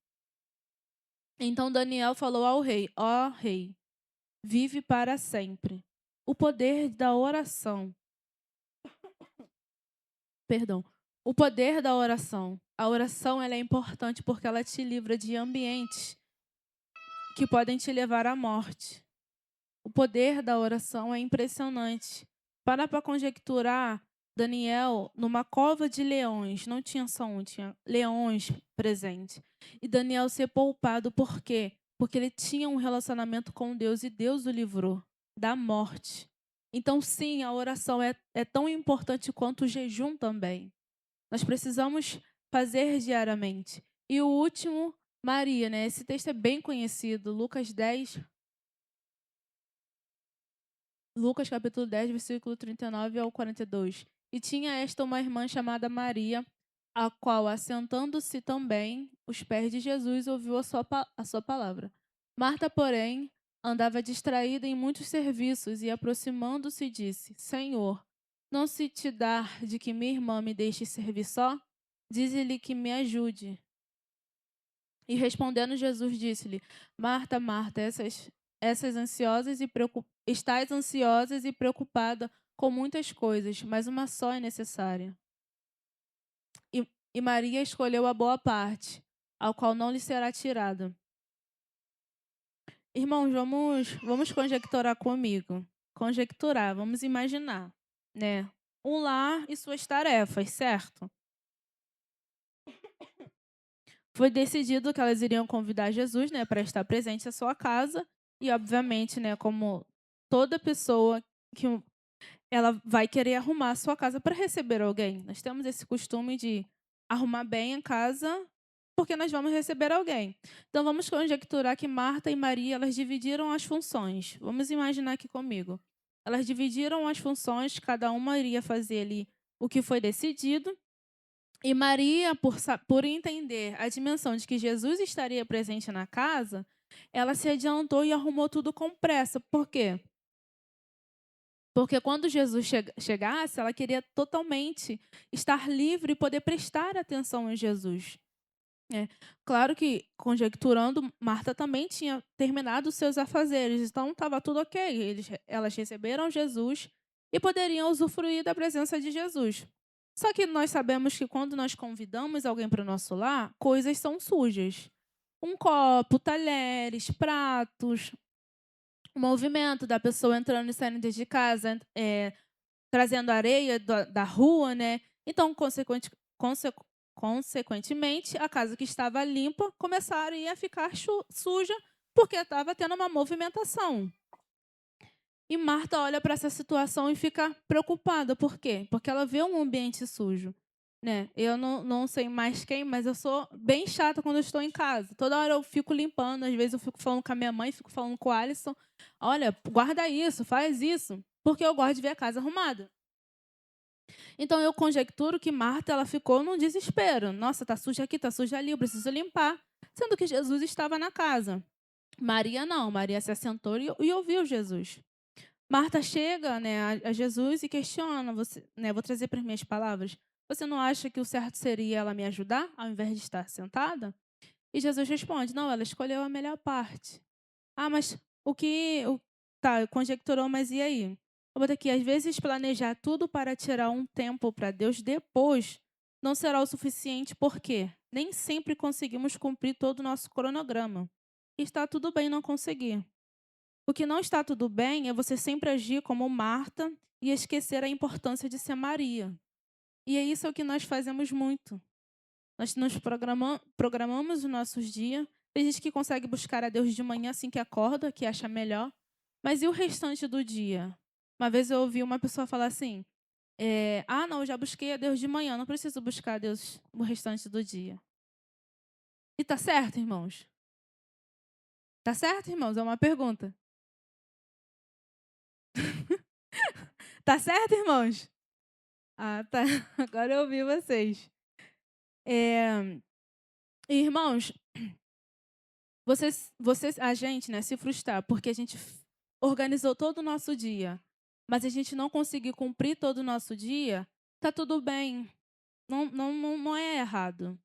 Então Daniel falou ao rei: ó rei, vive para sempre. O poder da oração. Perdão. O poder da oração. A oração ela é importante porque ela te livra de ambientes que podem te levar à morte. O poder da oração é impressionante. Para conjecturar, Daniel, numa cova de leões, não tinha só um, tinha leões presentes. E Daniel ser poupado, por quê? Porque ele tinha um relacionamento com Deus e Deus o livrou da morte. Então, sim, a oração é tão importante quanto o jejum também. Nós precisamos fazer diariamente. E o último, Maria, né? Esse texto é bem conhecido, Lucas capítulo 10, versículo 39 ao 42. E tinha esta uma irmã chamada Maria, a qual, assentando-se também os pés de Jesus, ouviu a sua palavra. Marta, porém, andava distraída em muitos serviços e, aproximando-se, disse: Senhor, não se te dá de que minha irmã me deixe servir só? Dize-lhe que me ajude. E respondendo Jesus, disse-lhe: Marta, Marta, estás ansiosas e preocupada com muitas coisas, mas uma só é necessária. E Maria escolheu a boa parte, ao qual não lhe será tirada. Irmãos, vamos conjecturar comigo. Vamos imaginar, né? Um lar e suas tarefas, certo? Foi decidido que elas iriam convidar Jesus, né, para estar presente à sua casa. E, obviamente, né, como toda pessoa que ela vai querer arrumar a sua casa para receber alguém. Nós temos esse costume de arrumar bem a casa porque nós vamos receber alguém. Então, vamos conjecturar que Marta e Maria, elas dividiram as funções. Vamos imaginar aqui comigo. Elas dividiram as funções, cada uma iria fazer ali o que foi decidido. E Maria, por entender a dimensão de que Jesus estaria presente na casa, ela se adiantou e arrumou tudo com pressa. Por quê? Porque quando Jesus chegasse, ela queria totalmente estar livre e poder prestar atenção em Jesus. Claro que, conjecturando, Marta também tinha terminado os seus afazeres, então estava tudo ok. Elas receberam Jesus e poderiam usufruir da presença de Jesus. Só que nós sabemos que quando nós convidamos alguém para o nosso lar, coisas são sujas. Um copo, talheres, pratos, o movimento da pessoa entrando e saindo de casa, trazendo areia da rua, né? Então, consequentemente, a casa que estava limpa começaria a ficar suja porque estava tendo uma movimentação. E Marta olha para essa situação e fica preocupada. Por quê? Porque ela vê um ambiente sujo. Né? Eu não sei mais quem, mas eu sou bem chata quando eu estou em casa. Toda hora eu fico limpando, às vezes eu fico falando com a minha mãe, fico falando com o Alisson. Olha, guarda isso, faz isso. Porque eu gosto de ver a casa arrumada. Então eu conjecturo que Marta ela ficou num desespero. Nossa, tá suja aqui, tá suja ali, eu preciso limpar. Sendo que Jesus estava na casa. Maria não, Maria se assentou e ouviu Jesus. Marta chega, né, a Jesus e questiona, você, né, vou trazer para as minhas palavras. Você não acha que o certo seria ela me ajudar ao invés de estar sentada? E Jesus responde: não, ela escolheu a melhor parte. Ah, mas tá, conjecturou, mas e aí? Eu boto aqui, às vezes planejar tudo para tirar um tempo para Deus depois não será o suficiente, porque nem sempre conseguimos cumprir todo o nosso cronograma. E está tudo bem não conseguir. O que não está tudo bem é você sempre agir como Marta e esquecer a importância de ser Maria. E é isso que nós fazemos muito. Nós nos programamos os nossos dias. Tem gente que consegue buscar a Deus de manhã assim que acorda, que acha melhor. Mas e o restante do dia? Uma vez eu ouvi uma pessoa falar assim: não, eu já busquei a Deus de manhã, não preciso buscar a Deus o restante do dia. E tá certo, irmãos? Tá certo, irmãos? É uma pergunta. Tá certo, irmãos? Ah, tá. Agora eu ouvi vocês. Irmãos, a gente, né, se frustrar porque a gente organizou todo o nosso dia, mas a gente não conseguiu cumprir todo o nosso dia, tá tudo bem. Não é errado.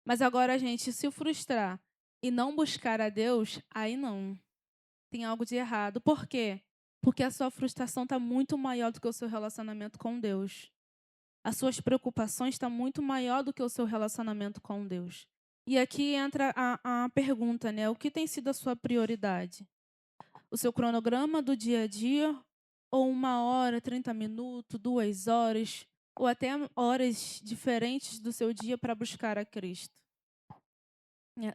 Mas agora a gente se frustrar e não buscar a Deus, aí não. Tem algo de errado. Por quê? Porque a sua frustração está muito maior do que o seu relacionamento com Deus. As suas preocupações estão muito maior do que o seu relacionamento com Deus. E aqui entra a pergunta, né? O que tem sido a sua prioridade? O seu cronograma do dia a dia? Ou 1 hora, 30 minutos, 2 horas? Ou até horas diferentes do seu dia para buscar a Cristo?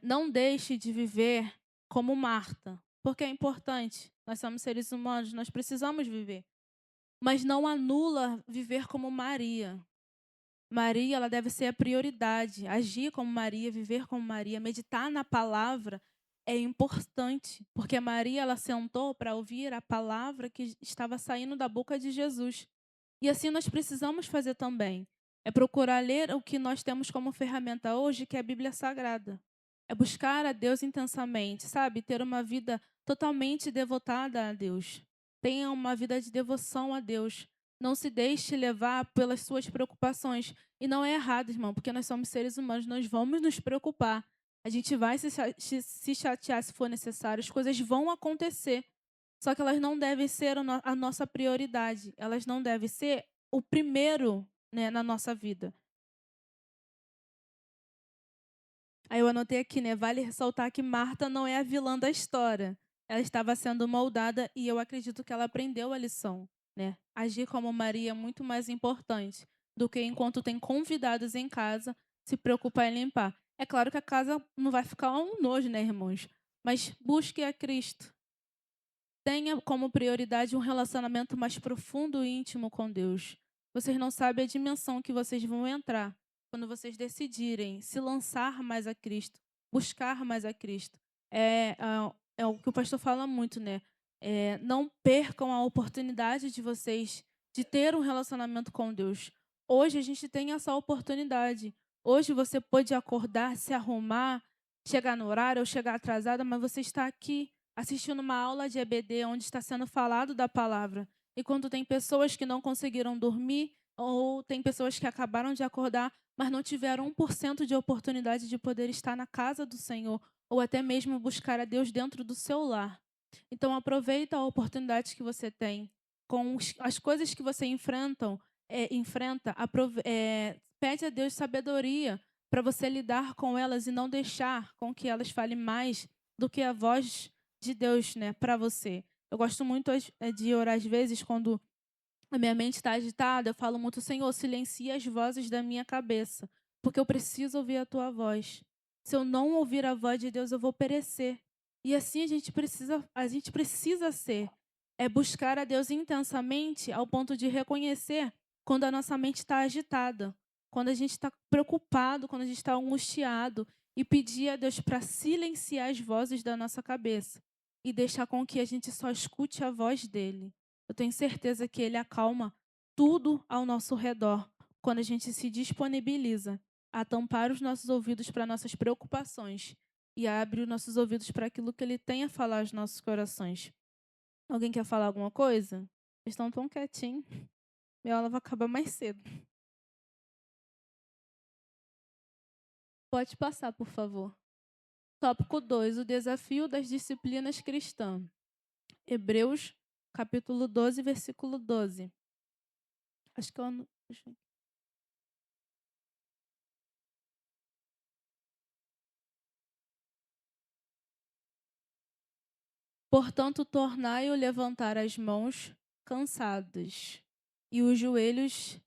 Não deixe de viver como Marta, porque é importante. Nós somos seres humanos, nós precisamos viver. Mas não anula viver como Maria. Maria, ela deve ser a prioridade. Agir como Maria, viver como Maria, meditar na palavra é importante, porque Maria ela sentou para ouvir a palavra que estava saindo da boca de Jesus. E assim nós precisamos fazer também. É procurar ler o que nós temos como ferramenta hoje, que é a Bíblia Sagrada. É buscar a Deus intensamente, sabe? Ter uma vida totalmente devotada a Deus. Tenha uma vida de devoção a Deus. Não se deixe levar pelas suas preocupações. E não é errado, irmão, porque nós somos seres humanos, nós vamos nos preocupar. A gente vai se chatear se for necessário, as coisas vão acontecer. Só que elas não devem ser a nossa prioridade. Elas não devem ser o primeiro, né, na nossa vida. Aí eu anotei aqui, né? Vale ressaltar que Marta não é a vilã da história. Ela estava sendo moldada e eu acredito que ela aprendeu a lição, né? Agir como Maria é muito mais importante do que enquanto tem convidados em casa se preocupar em limpar. É claro que a casa não vai ficar um nojo, né, irmãos? Mas busque a Cristo. Tenha como prioridade um relacionamento mais profundo e íntimo com Deus. Vocês não sabem a dimensão que vocês vão entrar quando vocês decidirem se lançar mais a Cristo, buscar mais a Cristo. É o que o pastor fala muito, né? Não percam a oportunidade de vocês de ter um relacionamento com Deus. Hoje a gente tem essa oportunidade. Hoje você pode acordar, se arrumar, chegar no horário ou chegar atrasada, mas você está aqui assistindo uma aula de EBD onde está sendo falado da palavra. E quando tem pessoas que não conseguiram dormir, ou tem pessoas que acabaram de acordar, mas não tiveram 1% de oportunidade de poder estar na casa do Senhor, ou até mesmo buscar a Deus dentro do seu lar. Então aproveita a oportunidade que você tem com as coisas que você enfrenta, pede a Deus sabedoria para você lidar com elas e não deixar com que elas falem mais do que a voz de Deus, né, para você. Eu gosto muito de orar às vezes quando a minha mente está agitada, eu falo muito: Senhor, silencia as vozes da minha cabeça, porque eu preciso ouvir a tua voz. Se eu não ouvir a voz de Deus, eu vou perecer. E assim a gente precisa ser. É buscar a Deus intensamente ao ponto de reconhecer quando a nossa mente está agitada, quando a gente está preocupado, quando a gente está angustiado, e pedir a Deus para silenciar as vozes da nossa cabeça e deixar com que a gente só escute a voz dele. Eu tenho certeza que ele acalma tudo ao nosso redor quando a gente se disponibiliza a tampar os nossos ouvidos para nossas preocupações e abre os nossos ouvidos para aquilo que ele tem a falar aos nossos corações. Alguém quer falar alguma coisa? Vocês estão tão quietinhos. Minha aula vai acabar mais cedo. Pode passar, por favor. Tópico 2, o desafio das disciplinas cristãs. Hebreus, capítulo 12, versículo 12. Acho que eu não... Portanto, tornai-o levantar as mãos cansadas e os joelhos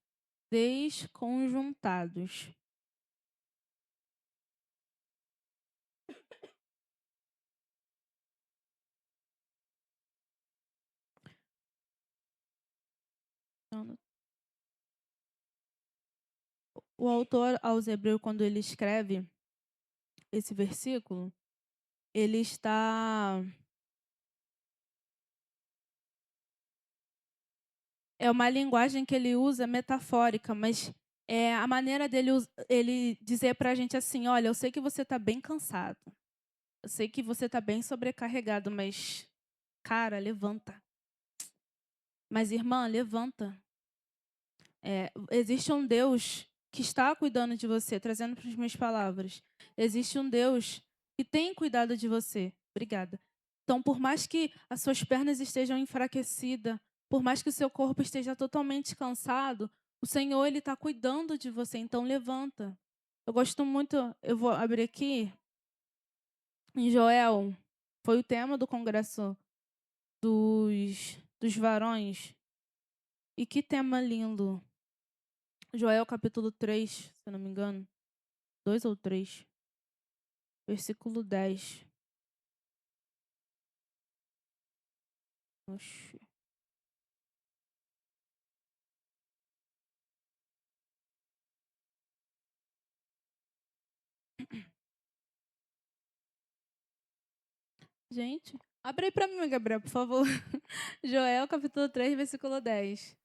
desconjuntados. O autor aos Hebreus, quando ele escreve esse versículo, ele está... É uma linguagem que ele usa metafórica, mas é a maneira dele ele dizer para a gente assim: olha, eu sei que você está bem cansado, eu sei que você está bem sobrecarregado, mas, cara, levanta. Mas, irmã, levanta. Existe um Deus que está cuidando de você, trazendo para as minhas palavras. Existe um Deus que tem cuidado de você. Obrigada. Então, por mais que as suas pernas estejam enfraquecidas, por mais que o seu corpo esteja totalmente cansado, o Senhor ele está cuidando de você. Então, levanta. Eu gosto muito, eu vou abrir aqui, em Joel, foi o tema do congresso dos varões. E que tema lindo. Joel capítulo 3, se eu não me engano. 2 ou 3. Versículo 10. Oxi. Gente, abre aí para mim, Gabriel, por favor. Joel capítulo 3, versículo 10.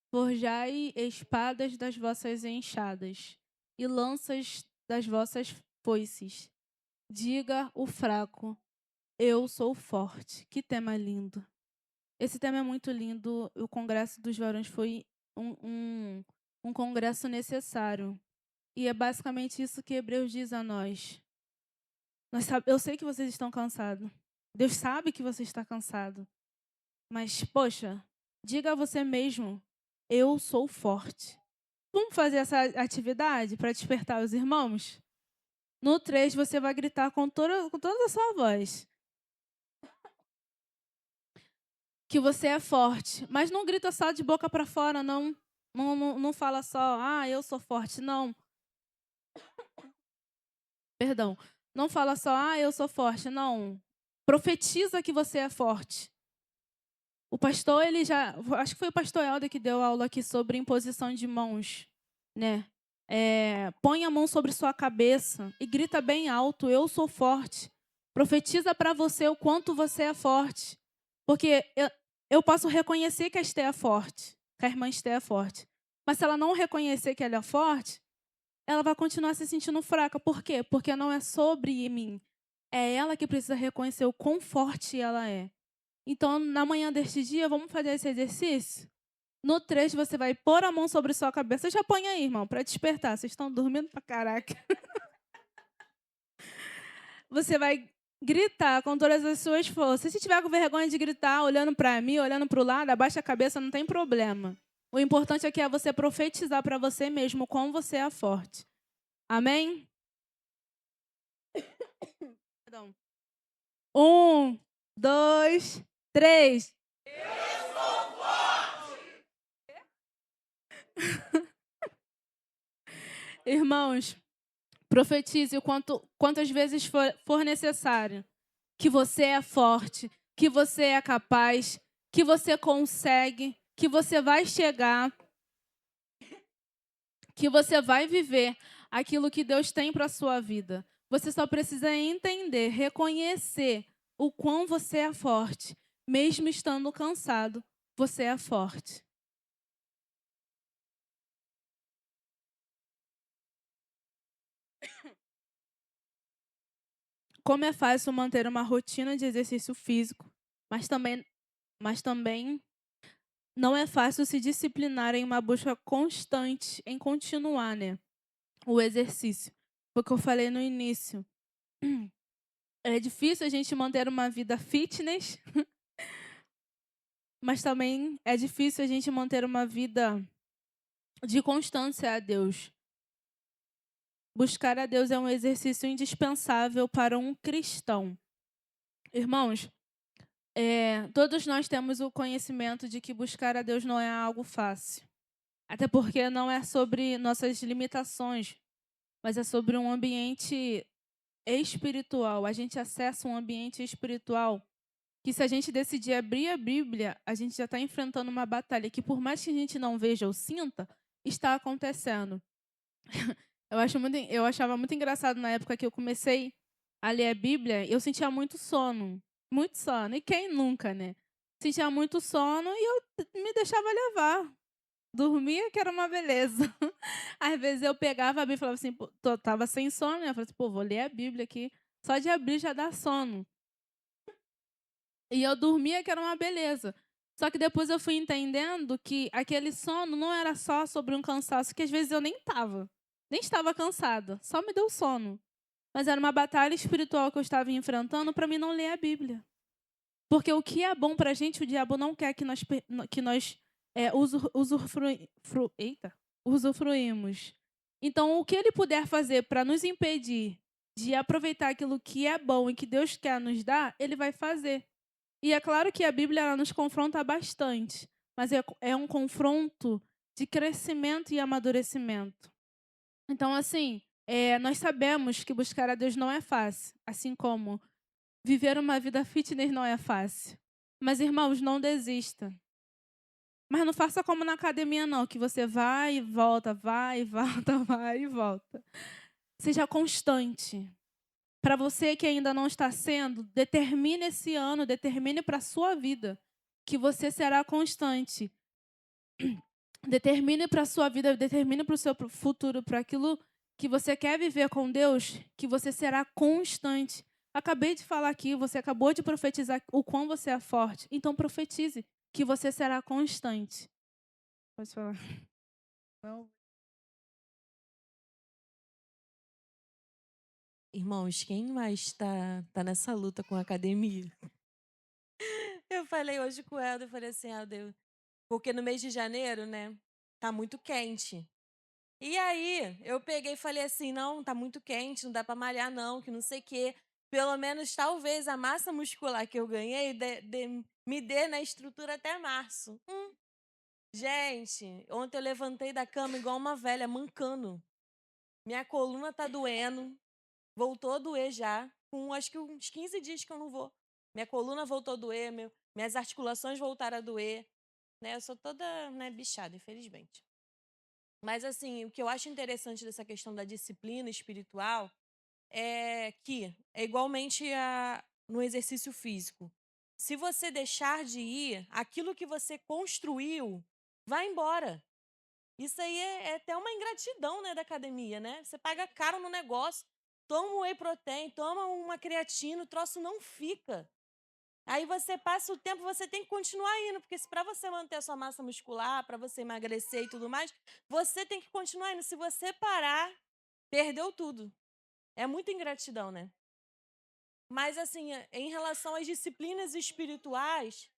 Forjai espadas das vossas enxadas e lanças das vossas foices. Diga o fraco, eu sou forte. Que tema lindo. Esse tema é muito lindo. O Congresso dos Varões foi um congresso necessário. E é basicamente isso que Hebreus diz a nós. Eu sei que vocês estão cansados. Deus sabe que você está cansado. Mas, poxa, diga a você mesmo, eu sou forte. Vamos fazer essa atividade para despertar os irmãos? No 3, você vai gritar com toda a sua voz que você é forte. Mas não grita só de boca para fora, não. Não fala só, eu sou forte, não. Perdão. Não fala só, eu sou forte, não. Profetiza que você é forte. O pastor, acho que foi o pastor Helder que deu aula aqui sobre imposição de mãos, né? Põe a mão sobre sua cabeça e grita bem alto, eu sou forte. Profetiza para você o quanto você é forte. Porque eu posso reconhecer que a Esté é forte, que a irmã Esté é forte. Mas se ela não reconhecer que ela é forte, ela vai continuar se sentindo fraca. Por quê? Porque não é sobre mim. É ela que precisa reconhecer o quão forte ela é. Então, na manhã deste dia, vamos fazer esse exercício? No 3, você vai pôr a mão sobre sua cabeça. Já põe aí, irmão, para despertar. Vocês estão dormindo pra caraca. Você vai gritar com todas as suas forças. Se tiver com vergonha de gritar, olhando para mim, olhando para o lado, abaixa a cabeça, não tem problema. O importante aqui é você profetizar para você mesmo como você é forte. Amém? Perdão. 1, 2, 3. Eu sou forte! Irmãos, Profetize quantas vezes for necessário. Que você é forte, que você é capaz, que você consegue, que você vai chegar, que você vai viver aquilo que Deus tem para a sua vida. Você só precisa entender, reconhecer o quão você é forte. Mesmo estando cansado, você é forte. Como é fácil manter uma rotina de exercício físico, mas também não é fácil se disciplinar em uma busca constante em continuar, né? O exercício. Foi o que eu falei no início. É difícil a gente manter uma vida fitness, mas também é difícil a gente manter uma vida de constância a Deus. Buscar a Deus é um exercício indispensável para um cristão. Irmãos, todos nós temos o conhecimento de que buscar a Deus não é algo fácil. Até porque não é sobre nossas limitações, mas é sobre um ambiente espiritual. A gente acessa um ambiente espiritual que, se a gente decidir abrir a Bíblia, a gente já está enfrentando uma batalha que, por mais que a gente não veja ou sinta, está acontecendo. Eu achava muito engraçado na época que eu comecei a ler a Bíblia, eu sentia muito sono. Muito sono. E quem nunca, né? Sentia muito sono e eu me deixava levar. Dormia, que era uma beleza. Às vezes eu pegava a Bíblia e falava assim, pô, tava sem sono, né? Eu falava assim, pô, vou ler a Bíblia aqui. Só de abrir já dá sono. E eu dormia, que era uma beleza. Só que depois eu fui entendendo que aquele sono não era só sobre um cansaço, que às vezes eu nem estava. Nem estava cansada, só me deu sono. Mas era uma batalha espiritual que eu estava enfrentando para mim não ler a Bíblia. Porque o que é bom para a gente, o diabo não quer que nós usufruímos. Então, o que ele puder fazer para nos impedir de aproveitar aquilo que é bom e que Deus quer nos dar, ele vai fazer. E é claro que a Bíblia ela nos confronta bastante, mas é um confronto de crescimento e amadurecimento. Então, assim, nós sabemos que buscar a Deus não é fácil, assim como viver uma vida fitness não é fácil. Mas, irmãos, não desista. Mas não faça como na academia, não, que você vai e volta, vai e volta, vai e volta. Seja constante. Para você que ainda não está sendo, determine esse ano, determine para a sua vida que você será constante. Determine para a sua vida, determine para o seu futuro, para aquilo que você quer viver com Deus, que você será constante. Acabei de falar aqui, você acabou de profetizar o quão você é forte. Então profetize que você será constante. Pode falar. Não. Irmãos, quem mais tá nessa luta com a academia? Eu falei hoje com ela, eu falei assim, Deus, porque no mês de janeiro, né, tá muito quente. E aí, eu peguei e falei assim, não, tá muito quente, não dá pra malhar não, que não sei o quê. Pelo menos, talvez, a massa muscular que eu ganhei me dê na estrutura até março. Gente, ontem eu levantei da cama igual uma velha, mancando. Minha coluna tá doendo, voltou a doer já, com acho que uns 15 dias que eu não vou. Minha coluna voltou a doer, minhas articulações voltaram a doer, né? Eu sou toda, né, bichada, infelizmente. Mas assim, o que eu acho interessante dessa questão da disciplina espiritual é que é igualmente no exercício físico. Se você deixar de ir, aquilo que você construiu vai embora. Isso aí é até uma ingratidão, né, da academia, né? Você paga caro no negócio, toma um whey protein, toma uma creatina, o troço não fica. Aí você passa o tempo, você tem que continuar indo, porque se para você manter a sua massa muscular, para você emagrecer e tudo mais, você tem que continuar indo. Se você parar, perdeu tudo. É muita ingratidão, né? Mas assim, em relação às disciplinas espirituais,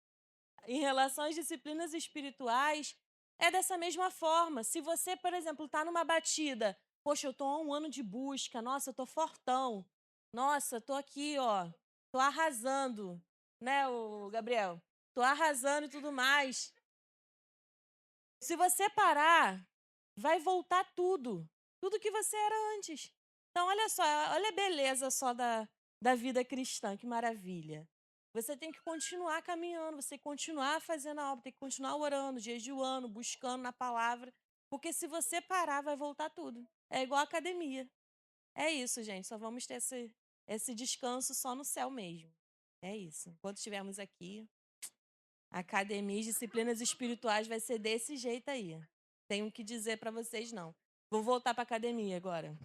é dessa mesma forma. Se você, por exemplo, está numa batida, poxa, eu tô há um ano de busca, nossa, eu tô fortão, nossa, tô aqui, ó, tô arrasando, né, o Gabriel? Tô arrasando e tudo mais. Se você parar, vai voltar tudo que você era antes. Então, olha só, olha a beleza só da vida cristã, que maravilha. Você tem que continuar caminhando, você tem que continuar fazendo a obra, tem que continuar orando, jejuando, buscando na palavra, porque se você parar, vai voltar tudo. É igual a academia. É isso, gente, só vamos ter esse descanso só no céu mesmo. É isso. Enquanto estivermos aqui, academia e disciplinas espirituais vai ser desse jeito aí. Tenho que dizer para vocês, não. Vou voltar para academia agora.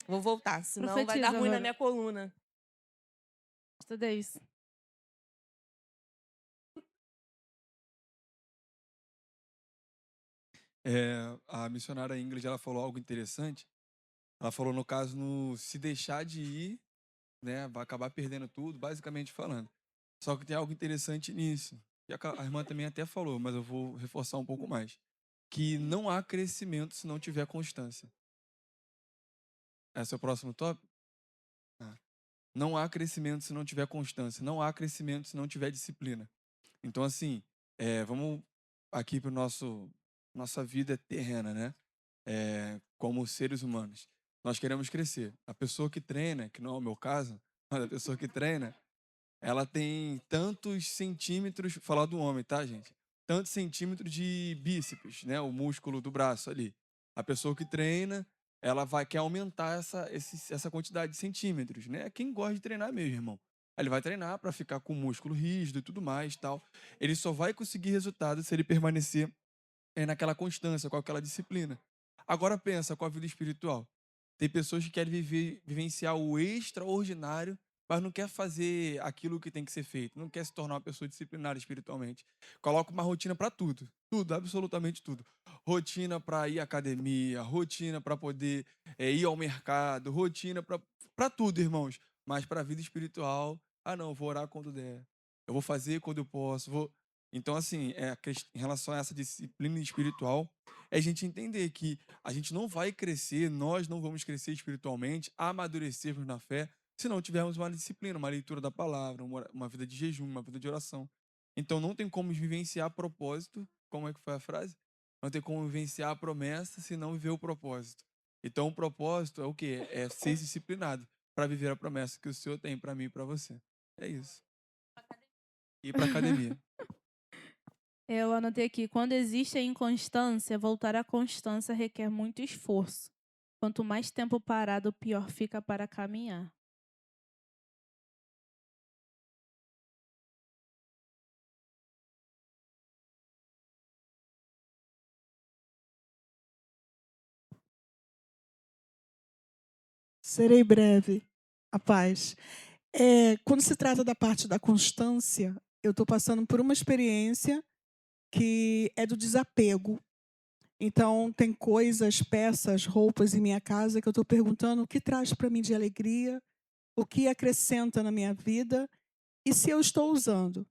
Vou voltar, senão vai dar Profetiza ruim na agora. minha coluna. Estudei isso. A missionária Ingrid, ela falou algo interessante. Ela falou, no caso, no se deixar de ir, né, vai acabar perdendo tudo, basicamente falando. Só que tem algo interessante nisso. E a irmã também até falou, mas eu vou reforçar um pouco mais. Que não há crescimento se não tiver constância. Esse é o próximo tópico? Ah. Não há crescimento se não tiver constância. Não há crescimento se não tiver disciplina. Então, assim, vamos aqui para nossa vida terrena, né? Como seres humanos. Nós queremos crescer. A pessoa que treina, que não é o meu caso, mas a pessoa que treina, ela tem tantos centímetros, falar do homem, tá, gente? Tantos centímetros de bíceps, né? O músculo do braço ali. A pessoa que treina, ela quer aumentar essa quantidade de centímetros, né? Quem gosta de treinar mesmo, irmão. Ele vai treinar para ficar com o músculo rígido e tudo mais, tal. Ele só vai conseguir resultado se ele permanecer naquela constância, com aquela disciplina. Agora pensa com a vida espiritual. Tem pessoas que querem vivenciar o extraordinário, mas não quer fazer aquilo que tem que ser feito, não quer se tornar uma pessoa disciplinada espiritualmente. Coloca uma rotina para tudo, tudo, absolutamente tudo. Rotina para ir à academia, rotina para poder ir ao mercado, rotina para tudo, irmãos. Mas para a vida espiritual, não, vou orar quando der, eu vou fazer quando eu posso, vou. Então, assim, em relação a essa disciplina espiritual, é a gente entender que a gente não vai crescer, nós não vamos crescer espiritualmente, amadurecermos na fé, se não tivermos uma disciplina, uma leitura da palavra, uma vida de jejum, uma vida de oração. Então, não tem como vivenciar propósito, como é que foi a frase? Não tem como vivenciar a promessa se não viver o propósito. Então, o propósito é o quê? É ser disciplinado para viver a promessa que o Senhor tem para mim e para você. É isso. Ir para academia. Eu anotei aqui, quando existe a inconstância, voltar à constância requer muito esforço. Quanto mais tempo parado, pior fica para caminhar. Serei breve. A paz. Quando se trata da parte da constância, eu estou passando por uma experiência que é do desapego. Então, tem coisas, peças, roupas em minha casa que eu estou perguntando o que traz para mim de alegria, o que acrescenta na minha vida e se eu estou usando.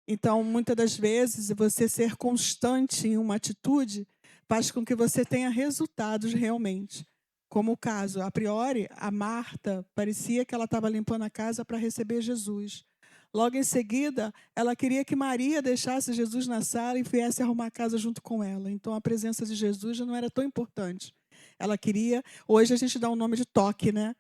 Então, muitas das vezes, você ser constante em uma atitude faz com que você tenha resultados realmente. Como o caso, a priori, a Marta parecia que ela estava limpando a casa para receber Jesus. Logo em seguida, ela queria que Maria deixasse Jesus na sala e viesse arrumar a casa junto com ela. Então, a presença de Jesus já não era tão importante. Ela queria, hoje a gente dá o nome de toque, né?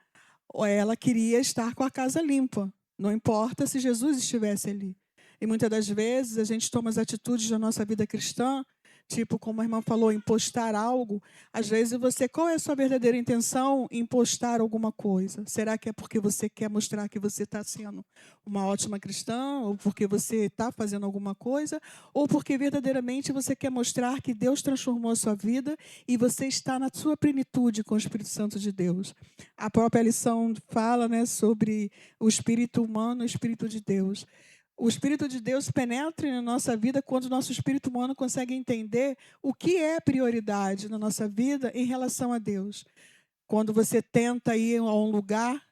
Ela queria estar com a casa limpa. Não importa se Jesus estivesse ali. E muitas das vezes a gente toma as atitudes da nossa vida cristã, tipo, como a irmã falou, em postar algo. Às vezes qual é a sua verdadeira intenção em postar alguma coisa? Será que é porque você quer mostrar que você está sendo uma ótima cristã? Ou porque você está fazendo alguma coisa? Ou porque verdadeiramente você quer mostrar que Deus transformou a sua vida e você está na sua plenitude com o Espírito Santo de Deus? A própria lição fala, né, sobre o espírito humano e o espírito de Deus. O Espírito de Deus penetra na nossa vida quando o nosso espírito humano consegue entender o que é prioridade na nossa vida em relação a Deus. Quando você tenta ir a um lugar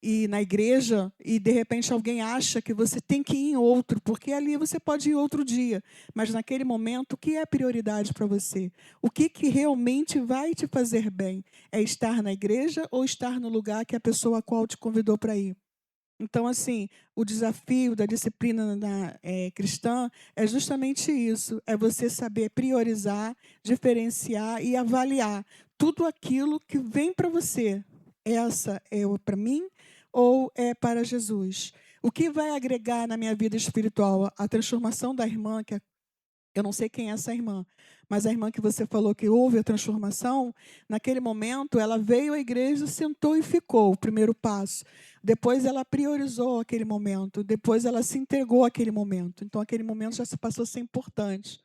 e na igreja e de repente alguém acha que você tem que ir em outro, porque ali você pode ir outro dia, mas naquele momento o que é prioridade para você? O que realmente vai te fazer bem? É estar na igreja ou estar no lugar que a pessoa a qual te convidou para ir? Então, assim, o desafio da disciplina cristã é justamente isso, é você saber priorizar, diferenciar e avaliar tudo aquilo que vem para você, essa é para mim ou é para Jesus? O que vai agregar na minha vida espiritual? A transformação da irmã, eu não sei quem é essa irmã, mas a irmã que você falou que houve a transformação, naquele momento ela veio à igreja, sentou e ficou, o primeiro passo. Depois ela priorizou aquele momento, depois ela se entregou àquele momento. Então aquele momento já se passou a ser importante,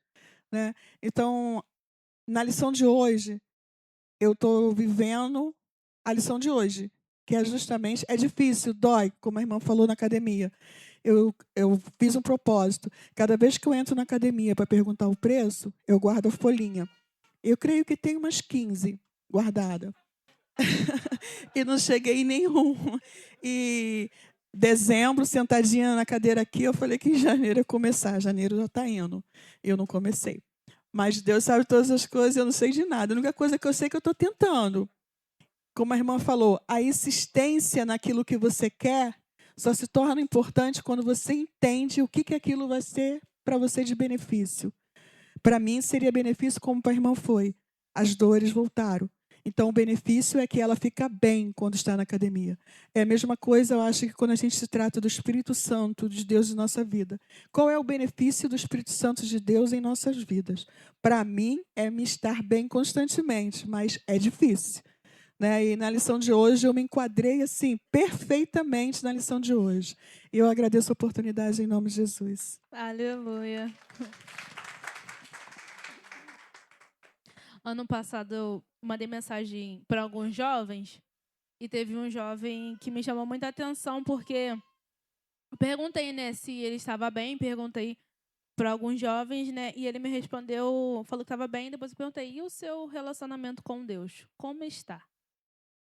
né? Então, na lição de hoje, eu estou vivendo a lição de hoje, que é justamente, é difícil, dói, como a irmã falou na academia. Eu fiz um propósito. Cada vez que eu entro na academia para perguntar o preço, eu guardo a folhinha. Eu creio que tem umas 15 guardadas. E não cheguei em nenhum. E dezembro, sentadinha na cadeira aqui, eu falei que em janeiro ia começar. Janeiro já está indo. Eu não comecei. Mas Deus sabe todas as coisas, eu não sei de nada. A única coisa que eu sei é que eu estou tentando. Como a irmã falou, a insistência naquilo que você quer só se torna importante quando você entende o que aquilo vai ser para você de benefício. Para mim, seria benefício como para a irmã foi. As dores voltaram. Então, o benefício é que ela fica bem quando está na academia. É a mesma coisa, eu acho, que quando a gente se trata do Espírito Santo de Deus em nossa vida. Qual é o benefício do Espírito Santo de Deus em nossas vidas? Para mim, é me estar bem constantemente, mas é difícil. Né? E na lição de hoje eu me enquadrei assim perfeitamente na lição de hoje. E eu agradeço a oportunidade em nome de Jesus. Aleluia. Ano passado eu mandei mensagem para alguns jovens e teve um jovem que me chamou muita atenção porque eu perguntei, né, se ele estava bem, perguntei para alguns jovens, né, e ele me respondeu, falou que estava bem, depois eu perguntei, e o seu relacionamento com Deus, como está?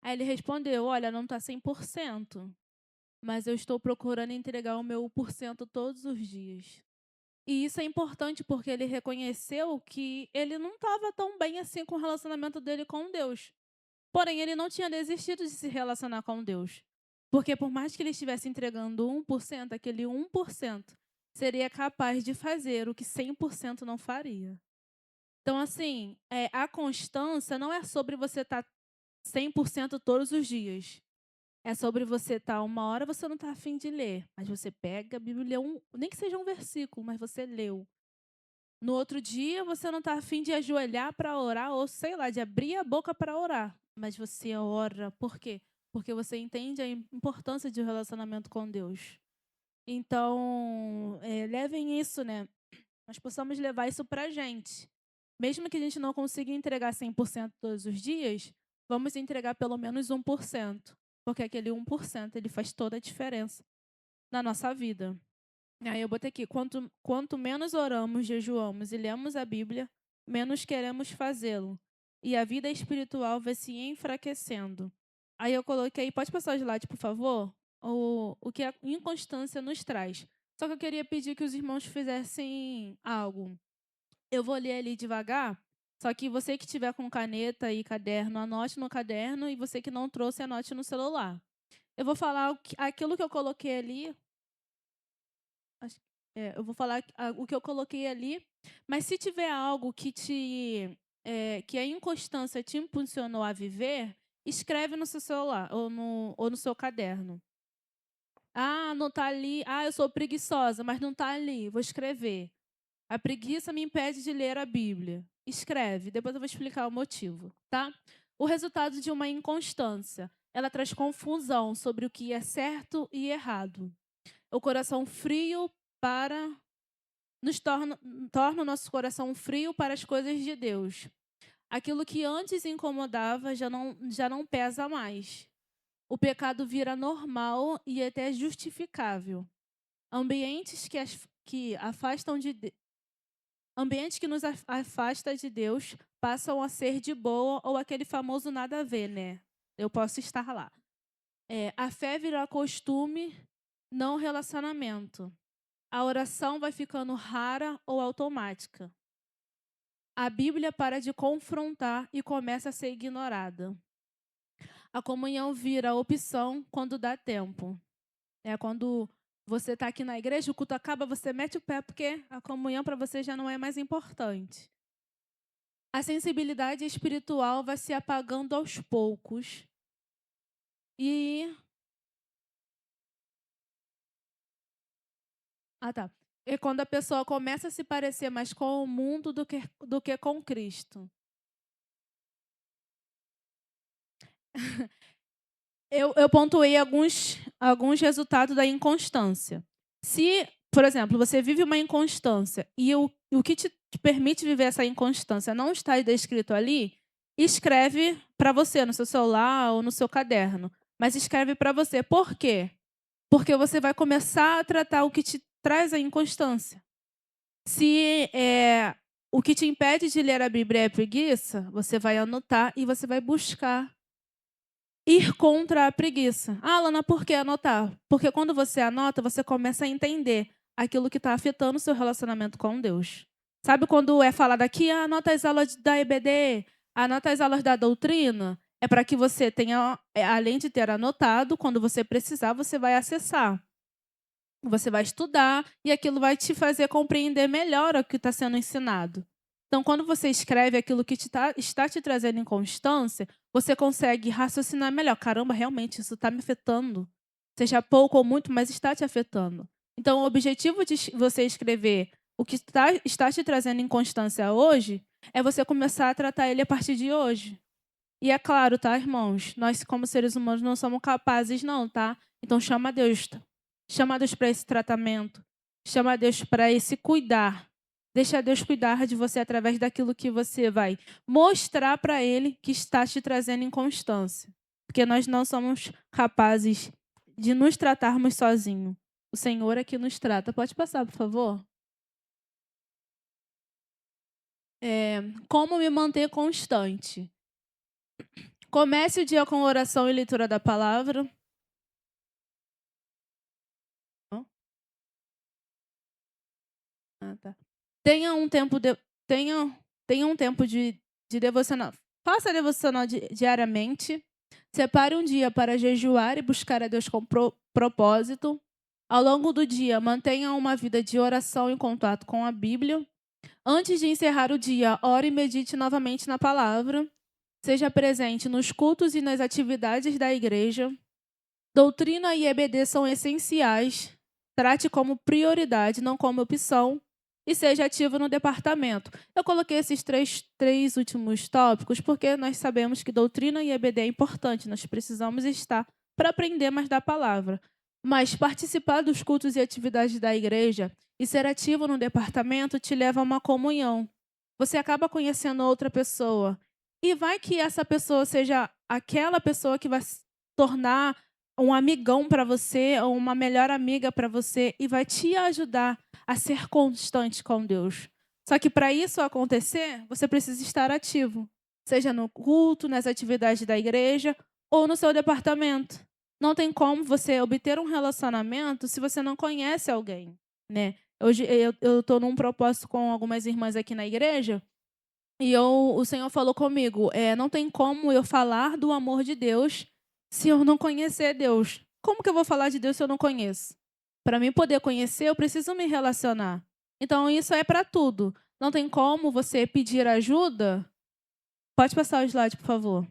Aí ele respondeu, olha, não está 100%, mas eu estou procurando entregar o meu 1% todos os dias. E isso é importante porque ele reconheceu que ele não estava tão bem assim com o relacionamento dele com Deus. Porém, ele não tinha desistido de se relacionar com Deus. Porque por mais que ele estivesse entregando 1%, aquele 1% seria capaz de fazer o que 100% não faria. Então, assim, a constância não é sobre você estar 100% todos os dias. É sobre você estar uma hora, você não está afim de ler, mas você pega a Bíblia e lê nem que seja um versículo, mas você leu. No outro dia, você não está afim de ajoelhar para orar, ou sei lá, de abrir a boca para orar. Mas você ora. Por quê? Porque você entende a importância de um relacionamento com Deus. Então, levem isso, né? Nós possamos levar isso para a gente. Mesmo que a gente não consiga entregar 100% todos os dias, vamos entregar pelo menos 1%. Porque aquele 1% ele faz toda a diferença na nossa vida. Aí eu botei aqui, quanto menos oramos, jejuamos e lemos a Bíblia, menos queremos fazê-lo. E a vida espiritual vai se enfraquecendo. Aí eu coloquei, pode passar o slide, por favor? O que a inconstância nos traz. Só que eu queria pedir que os irmãos fizessem algo. Eu vou ler ali devagar, só que você que tiver com caneta e caderno, anote no caderno, e você que não trouxe, anote no celular. Eu vou falar aquilo que eu coloquei ali. Eu vou falar o que eu coloquei ali, mas se tiver algo que a inconstância te impulsionou a viver, escreve no seu celular ou no seu caderno. Ah, não está ali. Ah, eu sou preguiçosa, mas não está ali. Vou escrever. A preguiça me impede de ler a Bíblia. Escreve. Depois eu vou explicar o motivo, tá? O resultado de uma inconstância. Ela traz confusão sobre o que é certo e errado. O coração frio torna o nosso coração frio para as coisas de Deus. Aquilo que antes incomodava já não pesa mais. O pecado vira normal e até justificável. Ambientes que nos afasta de Deus passam a ser de boa, ou aquele famoso nada a ver, né? Eu posso estar lá. A fé vira costume, não relacionamento. A oração vai ficando rara ou automática. A Bíblia para de confrontar e começa a ser ignorada. A comunhão vira opção quando dá tempo. Quando você está aqui na igreja, o culto acaba, você mete o pé porque a comunhão para você já não é mais importante. A sensibilidade espiritual vai se apagando aos poucos. E tá. É quando a pessoa começa a se parecer mais com o mundo do que com Cristo. Eu pontuei alguns resultados da inconstância. Se, por exemplo, você vive uma inconstância e o que te permite viver essa inconstância não está descrito ali, escreve para você no seu celular ou no seu caderno. Mas escreve para você. Por quê? Porque você vai começar a tratar o que te traz a inconstância. Se o que te impede de ler a Bíblia é a preguiça, você vai anotar e você vai buscar ir contra a preguiça. Alana, por que anotar? Porque quando você anota, você começa a entender aquilo que está afetando o seu relacionamento com Deus. Sabe quando é falado aqui, anota as aulas da EBD, anota as aulas da doutrina? É para que você tenha, além de ter anotado, quando você precisar, você vai acessar. Você vai estudar e aquilo vai te fazer compreender melhor o que está sendo ensinado. Então, quando você escreve aquilo que está te trazendo inconstância, você consegue raciocinar melhor. Caramba, realmente, isso está me afetando. Seja pouco ou muito, mas está te afetando. Então, o objetivo de você escrever o que está te trazendo inconstância hoje é você começar a tratar ele a partir de hoje. E é claro, tá, irmãos? Nós, como seres humanos, não somos capazes, não, tá? Então, chama a Deus. Chama a Deus para esse tratamento. Chama a Deus para esse cuidar. Deixa Deus cuidar de você através daquilo que você vai mostrar para Ele que está te trazendo inconstância. Porque nós não somos capazes de nos tratarmos sozinhos. O Senhor é que nos trata. Pode passar, por favor? Como me manter constante? Comece o dia com oração e leitura da palavra. Tá. Tenha um tempo de devocional. Faça devocional diariamente. Separe um dia para jejuar e buscar a Deus com propósito. Ao longo do dia, mantenha uma vida de oração em contato com a Bíblia. Antes de encerrar o dia, ore e medite novamente na palavra. Seja presente nos cultos e nas atividades da igreja. Doutrina e EBD são essenciais. Trate como prioridade, não como opção. E seja ativo no departamento. Eu coloquei esses três últimos tópicos porque nós sabemos que doutrina e EBD é importante. Nós precisamos estar para aprender mais da palavra. Mas participar dos cultos e atividades da igreja e ser ativo no departamento te leva a uma comunhão. Você acaba conhecendo outra pessoa. E vai que essa pessoa seja aquela pessoa que vai se tornar um amigão para você ou uma melhor amiga para você e vai te ajudar a ser constante com Deus. Só que para isso acontecer, você precisa estar ativo, seja no culto, nas atividades da igreja ou no seu departamento. Não tem como você obter um relacionamento se você não conhece alguém, né? Hoje eu estou num propósito com algumas irmãs aqui na igreja e o Senhor falou comigo, não tem como eu falar do amor de Deus se eu não conhecer Deus. Como que eu vou falar de Deus se eu não conheço? Para mim poder conhecer, eu preciso me relacionar. Então, isso é para tudo. Não tem como você pedir ajuda. Pode passar o slide, por favor.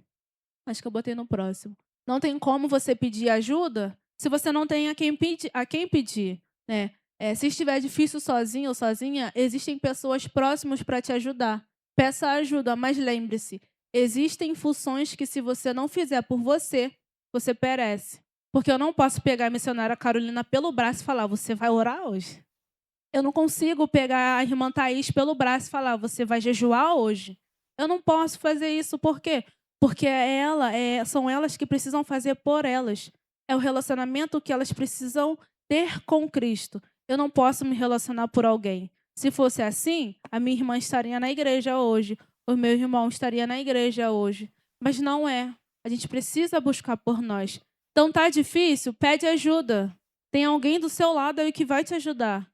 Acho que eu botei no próximo. Não tem como você pedir ajuda se você não tem a quem pedir. Né? Se estiver difícil sozinho ou sozinha, existem pessoas próximas para te ajudar. Peça ajuda, mas lembre-se, existem funções que se você não fizer por você, você perece. Porque eu não posso pegar a missionária Carolina pelo braço e falar, você vai orar hoje? Eu não consigo pegar a irmã Thaís pelo braço e falar, você vai jejuar hoje? Eu não posso fazer isso, por quê? Porque são elas que precisam fazer por elas. É o relacionamento que elas precisam ter com Cristo. Eu não posso me relacionar por alguém. Se fosse assim, a minha irmã estaria na igreja hoje, o meu irmão estaria na igreja hoje. Mas não é. A gente precisa buscar por nós. Então tá difícil? Pede ajuda. Tem alguém do seu lado aí que vai te ajudar.